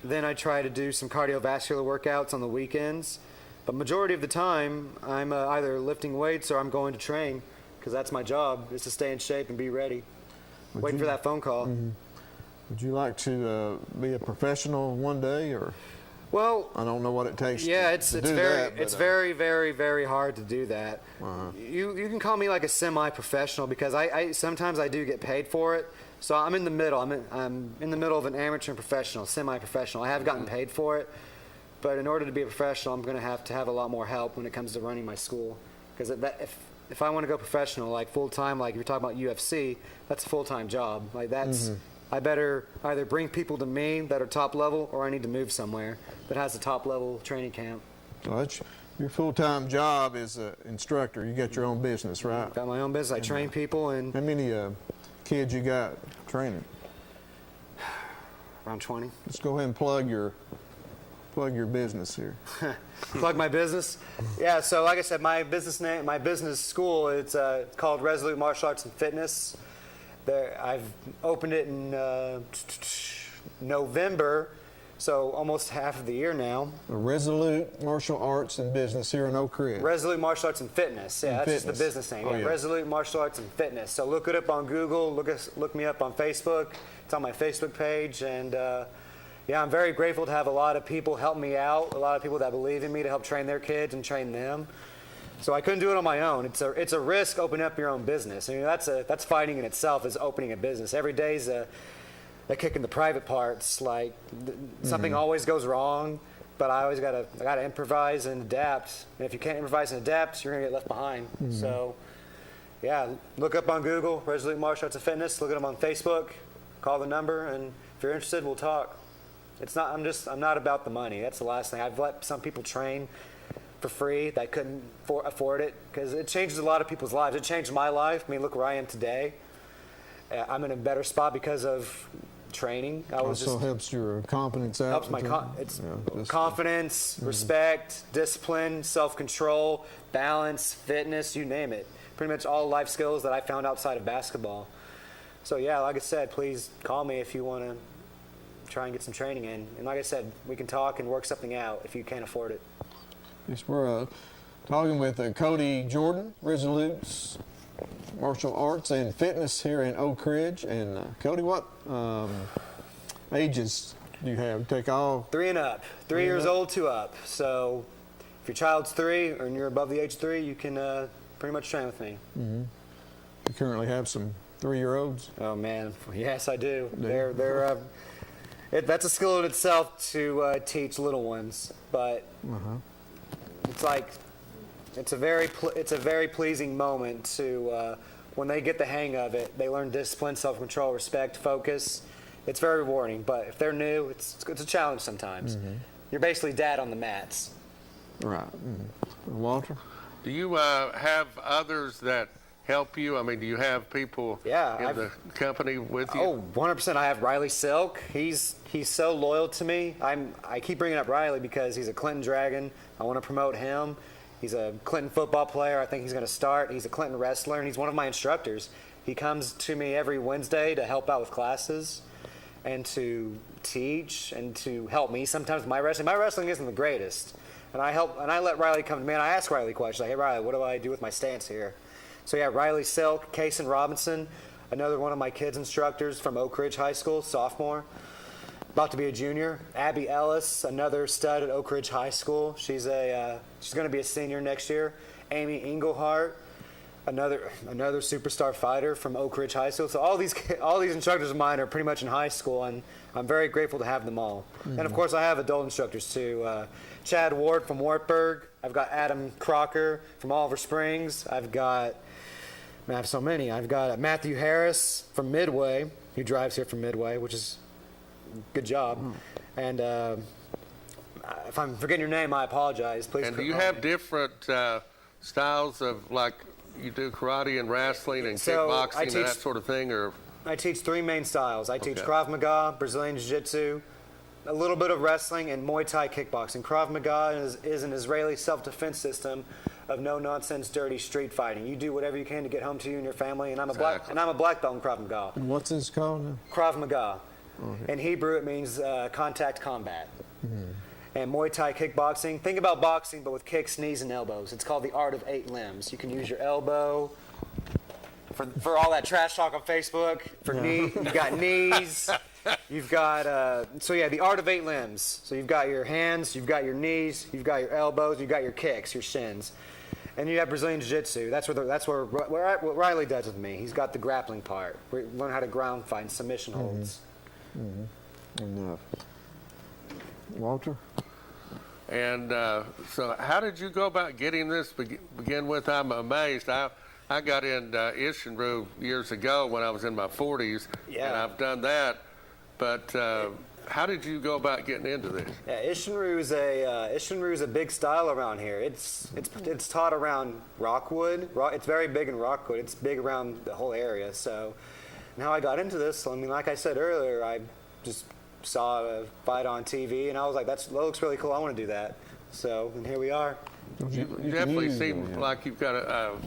Then I try to do some cardiovascular workouts on the weekends. But majority of the time, I'm either lifting weights or I'm going to train, because that's my job, is to stay in shape and be ready. Waiting for that phone call. Would you like to be a professional one day, or? Well, I don't know what it takes. Yeah, to do that, it's very, very, very hard to do that. You can call me like a semi-professional, because I sometimes I do get paid for it. So I'm in the middle. I'm in the middle of an amateur and professional, semi-professional. I have gotten paid for it, but in order to be a professional, I'm going to have a lot more help when it comes to running my school. Because if I want to go professional, like full-time, like you're talking about UFC, that's a full-time job. Like that's, I better either bring people to me that are top level, or I need to move somewhere that has a top level training camp. So that's your full-time job is an instructor. You got your own business, right? Got my own business. I train people. And how many kids you got training? Around 20. Let's go ahead and plug your business here. Plug my business? Yeah, so like I said, my business school, it's called Resolute Martial Arts and Fitness. I've opened it in November, so almost half of the year now. Resolute Martial Arts and Business here in Oak Ridge. Resolute Martial Arts and Fitness. Yeah, that's just the business name. Yeah. Resolute Martial Arts and Fitness. So look it up on Google. Look me up on Facebook. It's on my Facebook page. And yeah, I'm very grateful to have a lot of people help me out, a lot of people that believe in me to help train their kids and train them. So I couldn't do it on my own. It's a risk opening up your own business. I mean, that's fighting in itself, is opening a business. Every day's a kick in the private parts. Like something always goes wrong, but I always gotta improvise and adapt. And if you can't improvise and adapt, you're gonna get left behind. So yeah, look up on Google, Resolute Martial Arts and Fitness. Look at them on Facebook. Call the number, and if you're interested, we'll talk. I'm not about the money. That's the last thing. I've let some people train for free that couldn't afford it, because it changes a lot of people's lives. It changed my life. I mean, look where I am today. I'm in a better spot because of training. Also helps your confidence out. Helps my confidence, respect, discipline, self-control, balance, fitness, you name it. Pretty much all life skills that I found outside of basketball. So yeah, like I said, please call me if you want to try and get some training in. And like I said, we can talk and work something out if you can't afford it. Yes, we're talking with Cody Jordan, Resolute Martial Arts and Fitness here in Oak Ridge. And Cody, what ages do you have? Take all 3 and up, 3 years old to up. So if your child's 3 or you're above the age 3, you can pretty much train with me. You currently have some 3-year-olds? Oh man, yes I do. That's a skill in itself to teach little ones, but it's a very pleasing moment to when they get the hang of it. They learn discipline, self-control, respect, focus. It's very rewarding, but if they're new, it's a challenge sometimes. You're basically dad on the mats. Right. Walter? Do you have others that help you? I mean, do you have people in the company with you? Oh, 100%. I have Riley Silk. He's so loyal to me. I keep bringing up Riley because he's a Clinton Dragon. I want to promote him. He's a Clinton football player. I think he's going to start. He's a Clinton wrestler, and he's one of my instructors. He comes to me every Wednesday to help out with classes and to teach and to help me sometimes with my wrestling. My wrestling isn't the greatest. And I let Riley come to me, and I ask Riley questions. Like, hey, Riley, what do I do with my stance here? So, yeah, Riley Silk, Kason Robinson, another one of my kids' instructors from Oak Ridge High School, sophomore, about to be a junior. Abby Ellis, another stud at Oak Ridge High School. She's going to be a senior next year. Amy Englehart, another superstar fighter from Oak Ridge High School. So all these instructors of mine are pretty much in high school, and I'm very grateful to have them all. Mm-hmm. And of course, I have adult instructors too. Chad Ward from Wartburg. I've got Adam Crocker from Oliver Springs. I have so many. I've got Matthew Harris from Midway, who drives here from Midway, which is good job. And if I'm forgetting your name, I apologize. Please. And do you have different styles of, like, you do karate and wrestling and kickboxing and that sort of thing, or? I teach 3 main styles. I teach Krav Maga, Brazilian Jiu-Jitsu, a little bit of wrestling, and Muay Thai kickboxing. Krav Maga is an Israeli self-defense system of no-nonsense, dirty street fighting. You do whatever you can to get home to you and your family, and I'm a black belt in Krav Maga. And what's this called? Krav Maga. In Hebrew, it means contact combat. Mm-hmm. And Muay Thai kickboxing, think about boxing, but with kicks, knees, and elbows. It's called the art of 8 limbs. You can use your elbow for all that trash talk on Facebook. For knee, you've got knees. You've got the art of 8 limbs. So you've got your hands, you've got your knees, you've got your elbows, you've got your kicks, your shins. And you have Brazilian Jiu-Jitsu. That's what Riley does with me. He's got the grappling part. We learn how to ground fight and submission holds. Mm-hmm. Enough. Walter? And so how did you go about getting this begin with? I'm amazed. I got in Ishinru years ago when I was in my 40s, and I've done that. But how did you go about getting into this? Yeah, Ishinru is a big style around here. It's taught around Rockwood. It's very big in Rockwood. It's big around the whole area. So, and how I got into this, I mean, like I said earlier, I just saw a fight on TV, and I was like, that looks really cool. I want to do that. So, and here we are. You definitely seem like you've got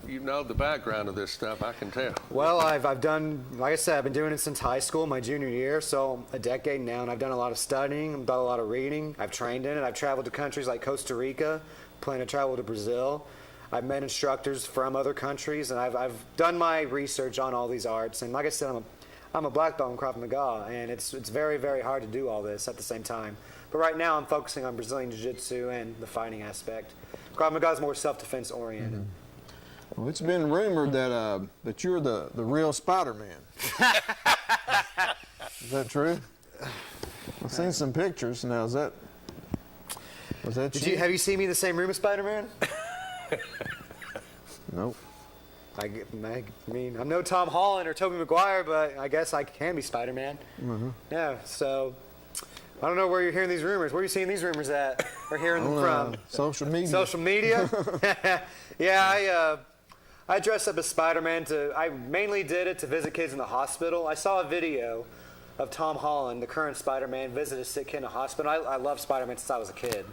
the background of this stuff. I can tell. Well, I've done, like I said, I've been doing it since high school, my junior year, so a decade now, and I've done a lot of studying, I've done a lot of reading, I've trained in it, I've traveled to countries like Costa Rica, plan to travel to Brazil. I've met instructors from other countries, and I've done my research on all these arts, and like I said, I'm a black belt in Krav Maga, and it's very, very hard to do all this at the same time. But right now, I'm focusing on Brazilian Jiu-Jitsu and the fighting aspect. Krav Maga is more self-defense oriented. Mm-hmm. Well, it's been rumored that you're the real Spider-Man. Is that true? I've seen some pictures. Now, was that you? Have you seen me in the same room as Spider-Man? Nope. I mean, I'm no Tom Holland or Tobey Maguire, but I guess I can be Spider-Man. Mm-hmm. Yeah, so I don't know where you're hearing these rumors. Where are you seeing these rumors at? Or hearing them from? Social media. Social media? Yeah, I dressed up as Spider-Man I mainly did it to visit kids in the hospital. I saw a video of Tom Holland, the current Spider-Man, visit a sick kid in a hospital. I loved Spider-Man since I was a kid.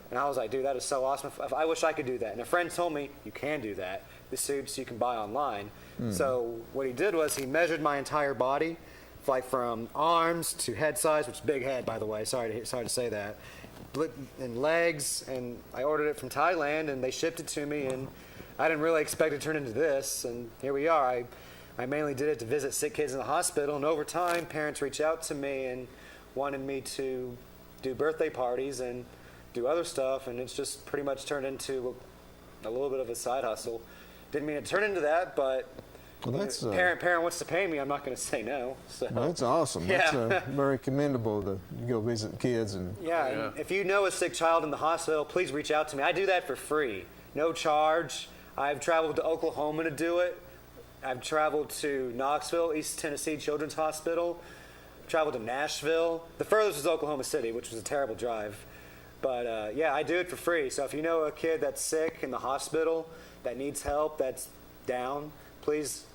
And I was like, dude, that is so awesome. I wish I could do that. And a friend told me, you can do that. The suits you can buy online. So what he did was he measured my entire body, like from arms to head size, which is big head, by the way. Sorry to say that. And legs, and I ordered it from Thailand, and they shipped it to me, and I didn't really expect it to turn into this, and here we are. I mainly did it to visit sick kids in the hospital, and over time, parents reached out to me and wanted me to do birthday parties and do other stuff, and it's just pretty much turned into a little bit of a side hustle. Didn't mean to turn into that, but parent wants to pay me, I'm not going to say no. So. Well, that's awesome. Yeah. That's very commendable to go visit kids. And if you know a sick child in the hospital, please reach out to me. I do that for free, no charge. I've traveled to Oklahoma to do it. I've traveled to Knoxville, East Tennessee Children's Hospital. I've traveled to Nashville. The furthest was Oklahoma City, which was a terrible drive. But I do it for free. So if you know a kid that's sick in the hospital, that needs help, that's down, please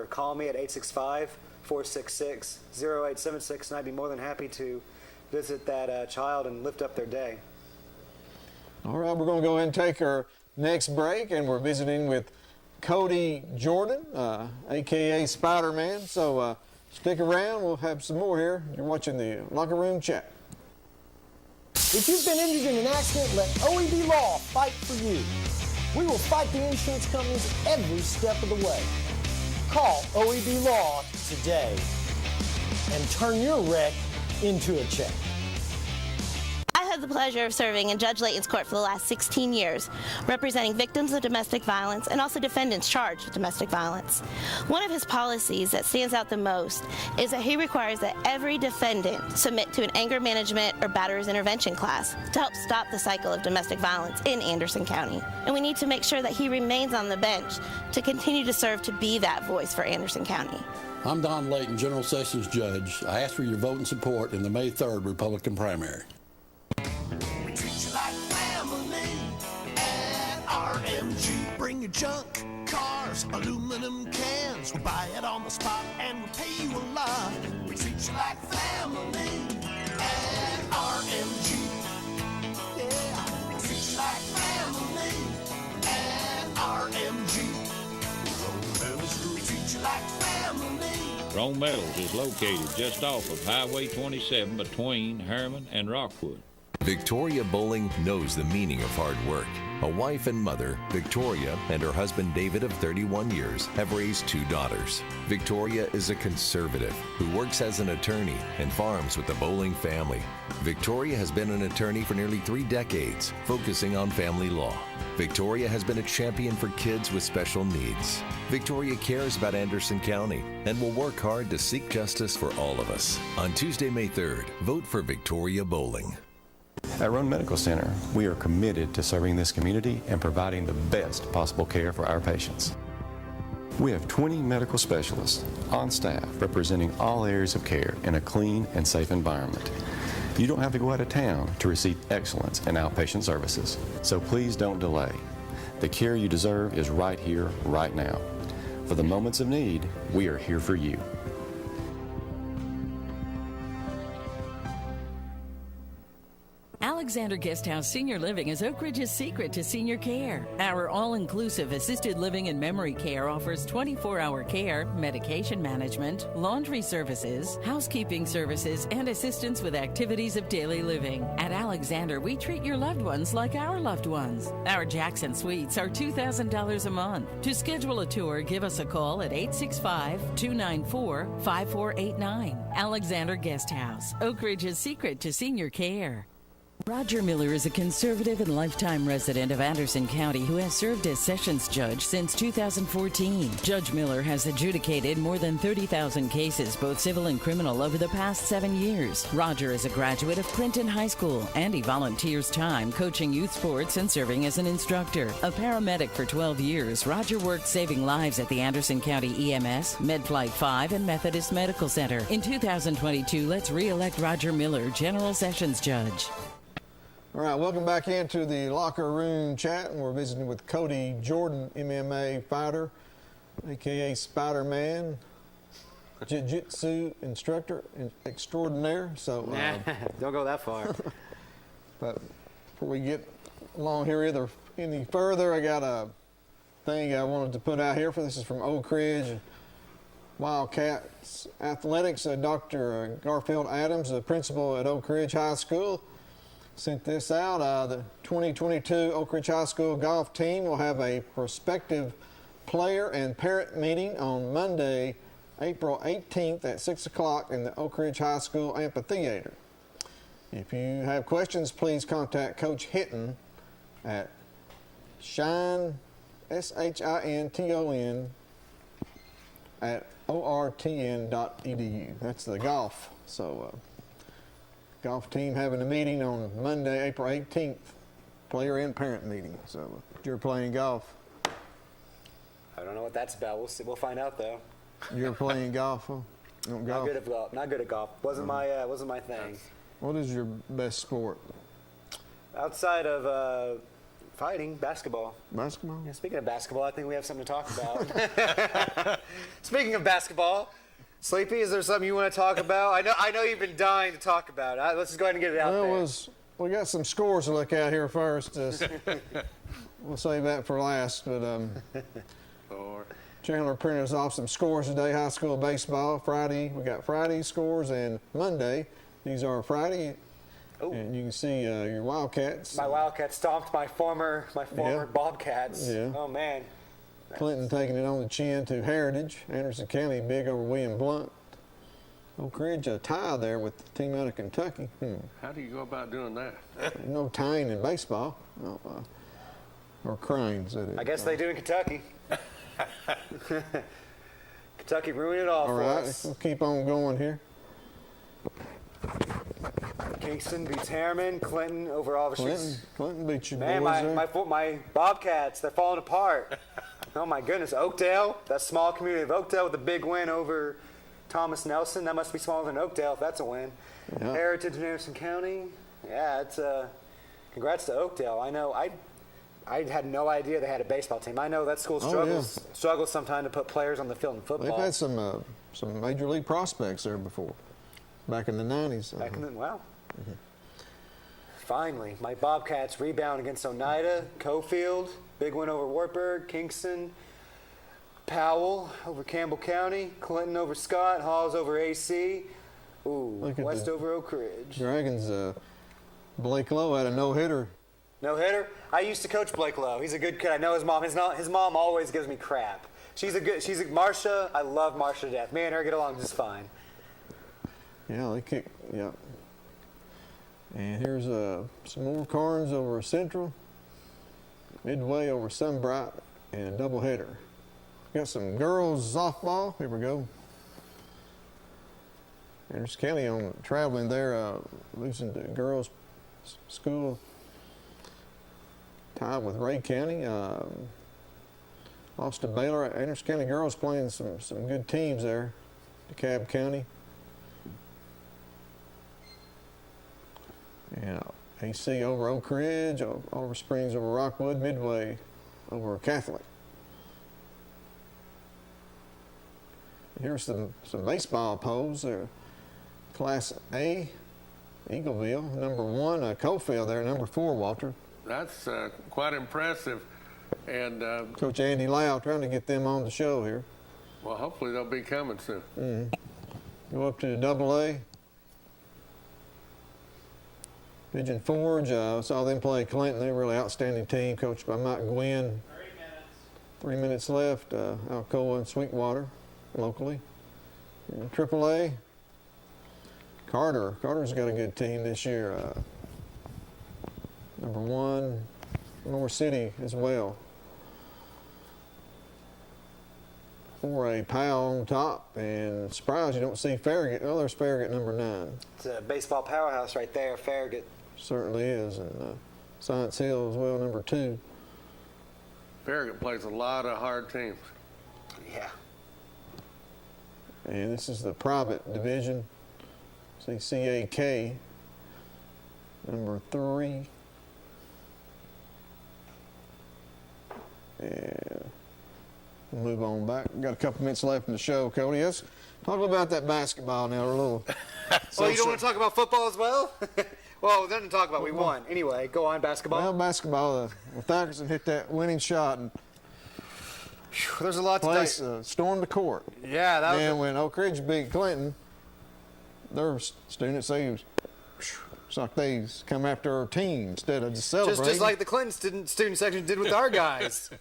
call me at 865-466-0876, and I'd be more than happy to visit that child and lift up their day. All right, we're going to go ahead and take our next break, and we're visiting with Cody Jordan, a.k.a. Spider-Man. So stick around. We'll have some more here. You're watching the Locker Room Chat. If you've been injured in an accident, let OEB Law fight for you. We will fight the insurance companies every step of the way. Call OEB Law today and turn your wreck into a check. I've had the pleasure of serving in Judge Layton's court for the last 16 years, representing victims of domestic violence and also defendants charged with domestic violence. One of his policies that stands out the most is that he requires that every defendant submit to an anger management or batterers intervention class to help stop the cycle of domestic violence in Anderson County. And we need to make sure that he remains on the bench to continue to serve to be that voice for Anderson County. I'm Don Layton, General Sessions Judge. I ask for your vote and support in the May 3rd Republican primary. We treat you like family at RMG. Bring your junk, cars, aluminum cans. We'll buy it on the spot and we'll pay you a lot. We treat you like family at RMG. Yeah, we treat you like family at RMG. We treat you like family. Rome Metals is located just off of Highway 27 between Herman and Rockwood. Victoria Bowling knows the meaning of hard work. A wife and mother, Victoria and her husband David of 31 years have raised 2 daughters. Victoria is a conservative who works as an attorney and farms with the Bowling family. Victoria has been an attorney for nearly 3 decades, focusing on family law. Victoria has been a champion for kids with special needs. Victoria cares about Anderson County and will work hard to seek justice for all of us. On Tuesday, May 3rd, vote for Victoria Bowling. At Roan Medical Center, we are committed to serving this community and providing the best possible care for our patients. We have 20 medical specialists on staff representing all areas of care in a clean and safe environment. You don't have to go out of town to receive excellence in outpatient services, so please don't delay. The care you deserve is right here, right now. For the moments of need, we are here for you. Alexander Guesthouse Senior Living is Oak Ridge's secret to senior care. Our all-inclusive assisted living and memory care offers 24-hour care, medication management, laundry services, housekeeping services, and assistance with activities of daily living. At Alexander, we treat your loved ones like our loved ones. Our Jackson Suites are $2,000 a month. To schedule a tour, give us a call at 865-294-5489. Alexander Guesthouse, Oak Ridge's secret to senior care. Roger Miller is a conservative and lifetime resident of Anderson County who has served as Sessions Judge since 2014. Judge Miller has adjudicated more than 30,000 cases, both civil and criminal, over the past 7 years. Roger is a graduate of Clinton High School, and he volunteers time coaching youth sports and serving as an instructor. A paramedic for 12 years, Roger worked saving lives at the Anderson County EMS, MedFlight 5, and Methodist Medical Center. In 2022, let's re-elect Roger Miller, General Sessions Judge. All right, welcome back into the Locker Room Chat, and we're visiting with Cody Jordan, MMA fighter, a.k.a. Spider-Man, jiu-jitsu instructor extraordinaire. So don't go that far. But before we get along here any further, I got a thing I wanted to put out here. This is from Oak Ridge Wildcats Athletics. Dr. Garfield Adams, the principal at Oak Ridge High School, sent this out. The 2022 Oak Ridge High School golf team will have a prospective player and parent meeting on Monday, April 18th at 6 o'clock in the Oak Ridge High School amphitheater. If you have questions, please contact Coach Hinton at SHINTON at ortn.edu. That's the golf. So, golf team having a meeting on Monday, April 18th, player and parent meeting. So you're playing golf. I don't know what that's about. We'll see. We'll find out though. You're playing golf? Huh? Not good at golf. Not good at golf. Wasn't my thing. What is your best sport? Outside of fighting, basketball. Basketball? Yeah, speaking of basketball, I think we have something to talk about. Speaking of basketball, Sleepy, is there something you want to talk about? I know you've been dying to talk about it. Let's just go ahead and get it out there. We got some scores to look at here first. we'll save that for last. But Or Chandler printed us off some scores today. High school baseball Friday. We got Friday scores and Monday. These are Friday. Ooh. And you can see your Wildcats. My Wildcats stomped my former Yeah. Bobcats. Yeah. Oh man. Clinton taking it on the chin to Heritage. Anderson County big over William Blunt. Oak Ridge a tie there with the team out of Kentucky. how do you go about doing that? No tying in baseball. No, or cranes. That is. I guess they do in Kentucky. Kentucky ruined it all All for right, us. we'll keep on going here. Kingston beats Harriman. Clinton over Aldershot. Clinton beat you Man, boys there. my Bobcats, they're falling apart. Oh my goodness, Oakdale, that small community of Oakdale with a big win over Thomas Nelson. That must be smaller than Oakdale if that's a win. Yeah. Heritage in Anderson County. Yeah, it's congrats to Oakdale. I know I had no idea they had a baseball team. I know that school struggles sometimes to put players on the field in football. They've had some major league prospects there before, back in the 90s. Back in the, wow. Finally, my Bobcats rebound against Oneida, Cofield, big win over Wartburg, Kingston, Powell over Campbell County, Clinton over Scott, Halls over AC, West over Oak Ridge. Dragons, Blake Lowe had a no-hitter. No hitter? I used to coach Blake Lowe. He's a good kid. I know his mom. His mom always gives me crap. Marcia, I love Marcia to death. Me and her get along just fine. Yeah, they kicked, yeah. And here's some more Carnes over Central, Midway over Sunbright, and a doubleheader. Got some girls softball. Here we go. Anderson County on traveling there, losing to girls school. Tied with Ray County. Lost to Baylor. Anderson County girls playing some good teams there. DeKalb County. Yeah, AC over Oak Ridge, Oliver Springs over Rockwood, Midway over Catholic. Here's some baseball polls. Class A, Eagleville, number 1, Cofield there, number 4, Walter. That's quite impressive. And Coach Andy Lau trying to get them on the show here. well, hopefully they'll be coming soon. Go up to Double A. Pigeon Forge, saw them play Clinton. They're a really outstanding team, coached by Mike Gwynn. 3 minutes left. Alcoa and Sweetwater, locally. And Triple A, Carter's got a good team this year. Number 1, North City as well. 4A, Powell on top, and surprised you don't see Farragut. Oh, there's Farragut, number 9. It's a baseball powerhouse right there, Farragut. Certainly is, and Science Hill as well, number 2. Farragut plays a lot of hard teams. Yeah. And this is the private division. See CAK, number 3. And we'll move on back. We've got a couple minutes left in the show, Cody. Let's talk about that basketball now. A little. Well, you don't want to talk about football as well? Well, we didn't talk about. We won. Anyway, go on, basketball. Well, basketball. Thackerson hit that winning shot and there's a lot to stormed the court. Yeah, that was. And when Oak Ridge beat Clinton, their students, it's like they come after our team instead of just celebrating. Just like the Clinton student section did with our guys.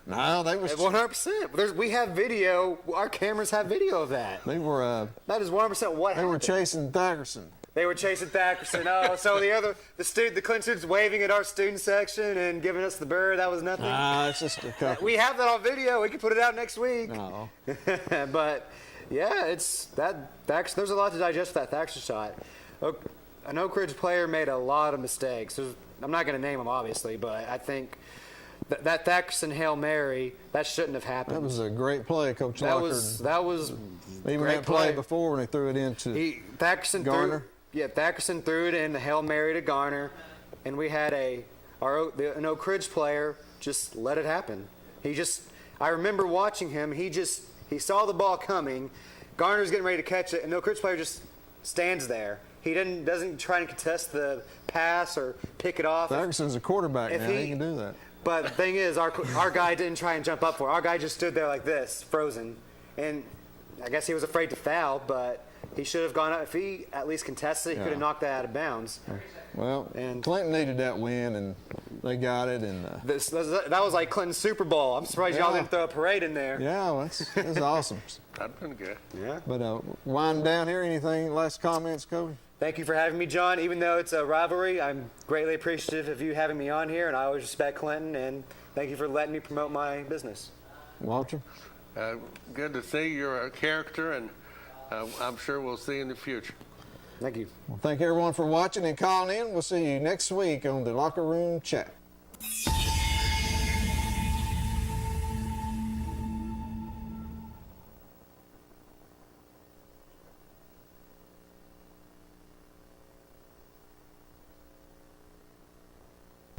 No, they was 100%. We have video. Our cameras have video of that. They were. That is 100% what happened. They were chasing Thackerson. They were chasing Thackerson. Oh, so the Clinton students waving at our student section and giving us the bird. That was nothing. It's just a couple. We have that on video. We can put it out next week. No. But yeah, it's that Thackerson. There's a lot to digest with that Thackerson shot. An Oak Ridge player made a lot of mistakes. I'm not going to name them, obviously, but I think that Thackerson Hail Mary, that shouldn't have happened. That was a great play, Coach Lockard. That was even that play before when they threw it into Garner. Thackerson threw it in the Hail Mary to Garner, and we had an Oak Ridge player just let it happen. I remember watching him. He saw the ball coming. Garner's getting ready to catch it, and the Oak Ridge player just stands there. He doesn't try to contest the pass or pick it off. Thackerson's a quarterback now. He can do that. But the thing is, our guy didn't try and jump up for it. Our guy just stood there like this, frozen. And I guess he was afraid to foul, but he should have gone up. If he at least contested it, he could have knocked that out of bounds. Well, and Clinton needed that win, and they got it. And that was like Clinton's Super Bowl. I'm surprised y'all didn't throw a parade in there. Yeah, well, that's awesome. That'd been good. Yeah. But winding down here, anything, last comments, Kobe? Thank you for having me, John. Even though it's a rivalry, I'm greatly appreciative of you having me on here, and I always respect Clinton, and thank you for letting me promote my business. Walter? Good to see you're a character, and I'm sure we'll see you in the future. Thank you. Well, thank everyone for watching and calling in. We'll see you next week on the Locker Room Chat.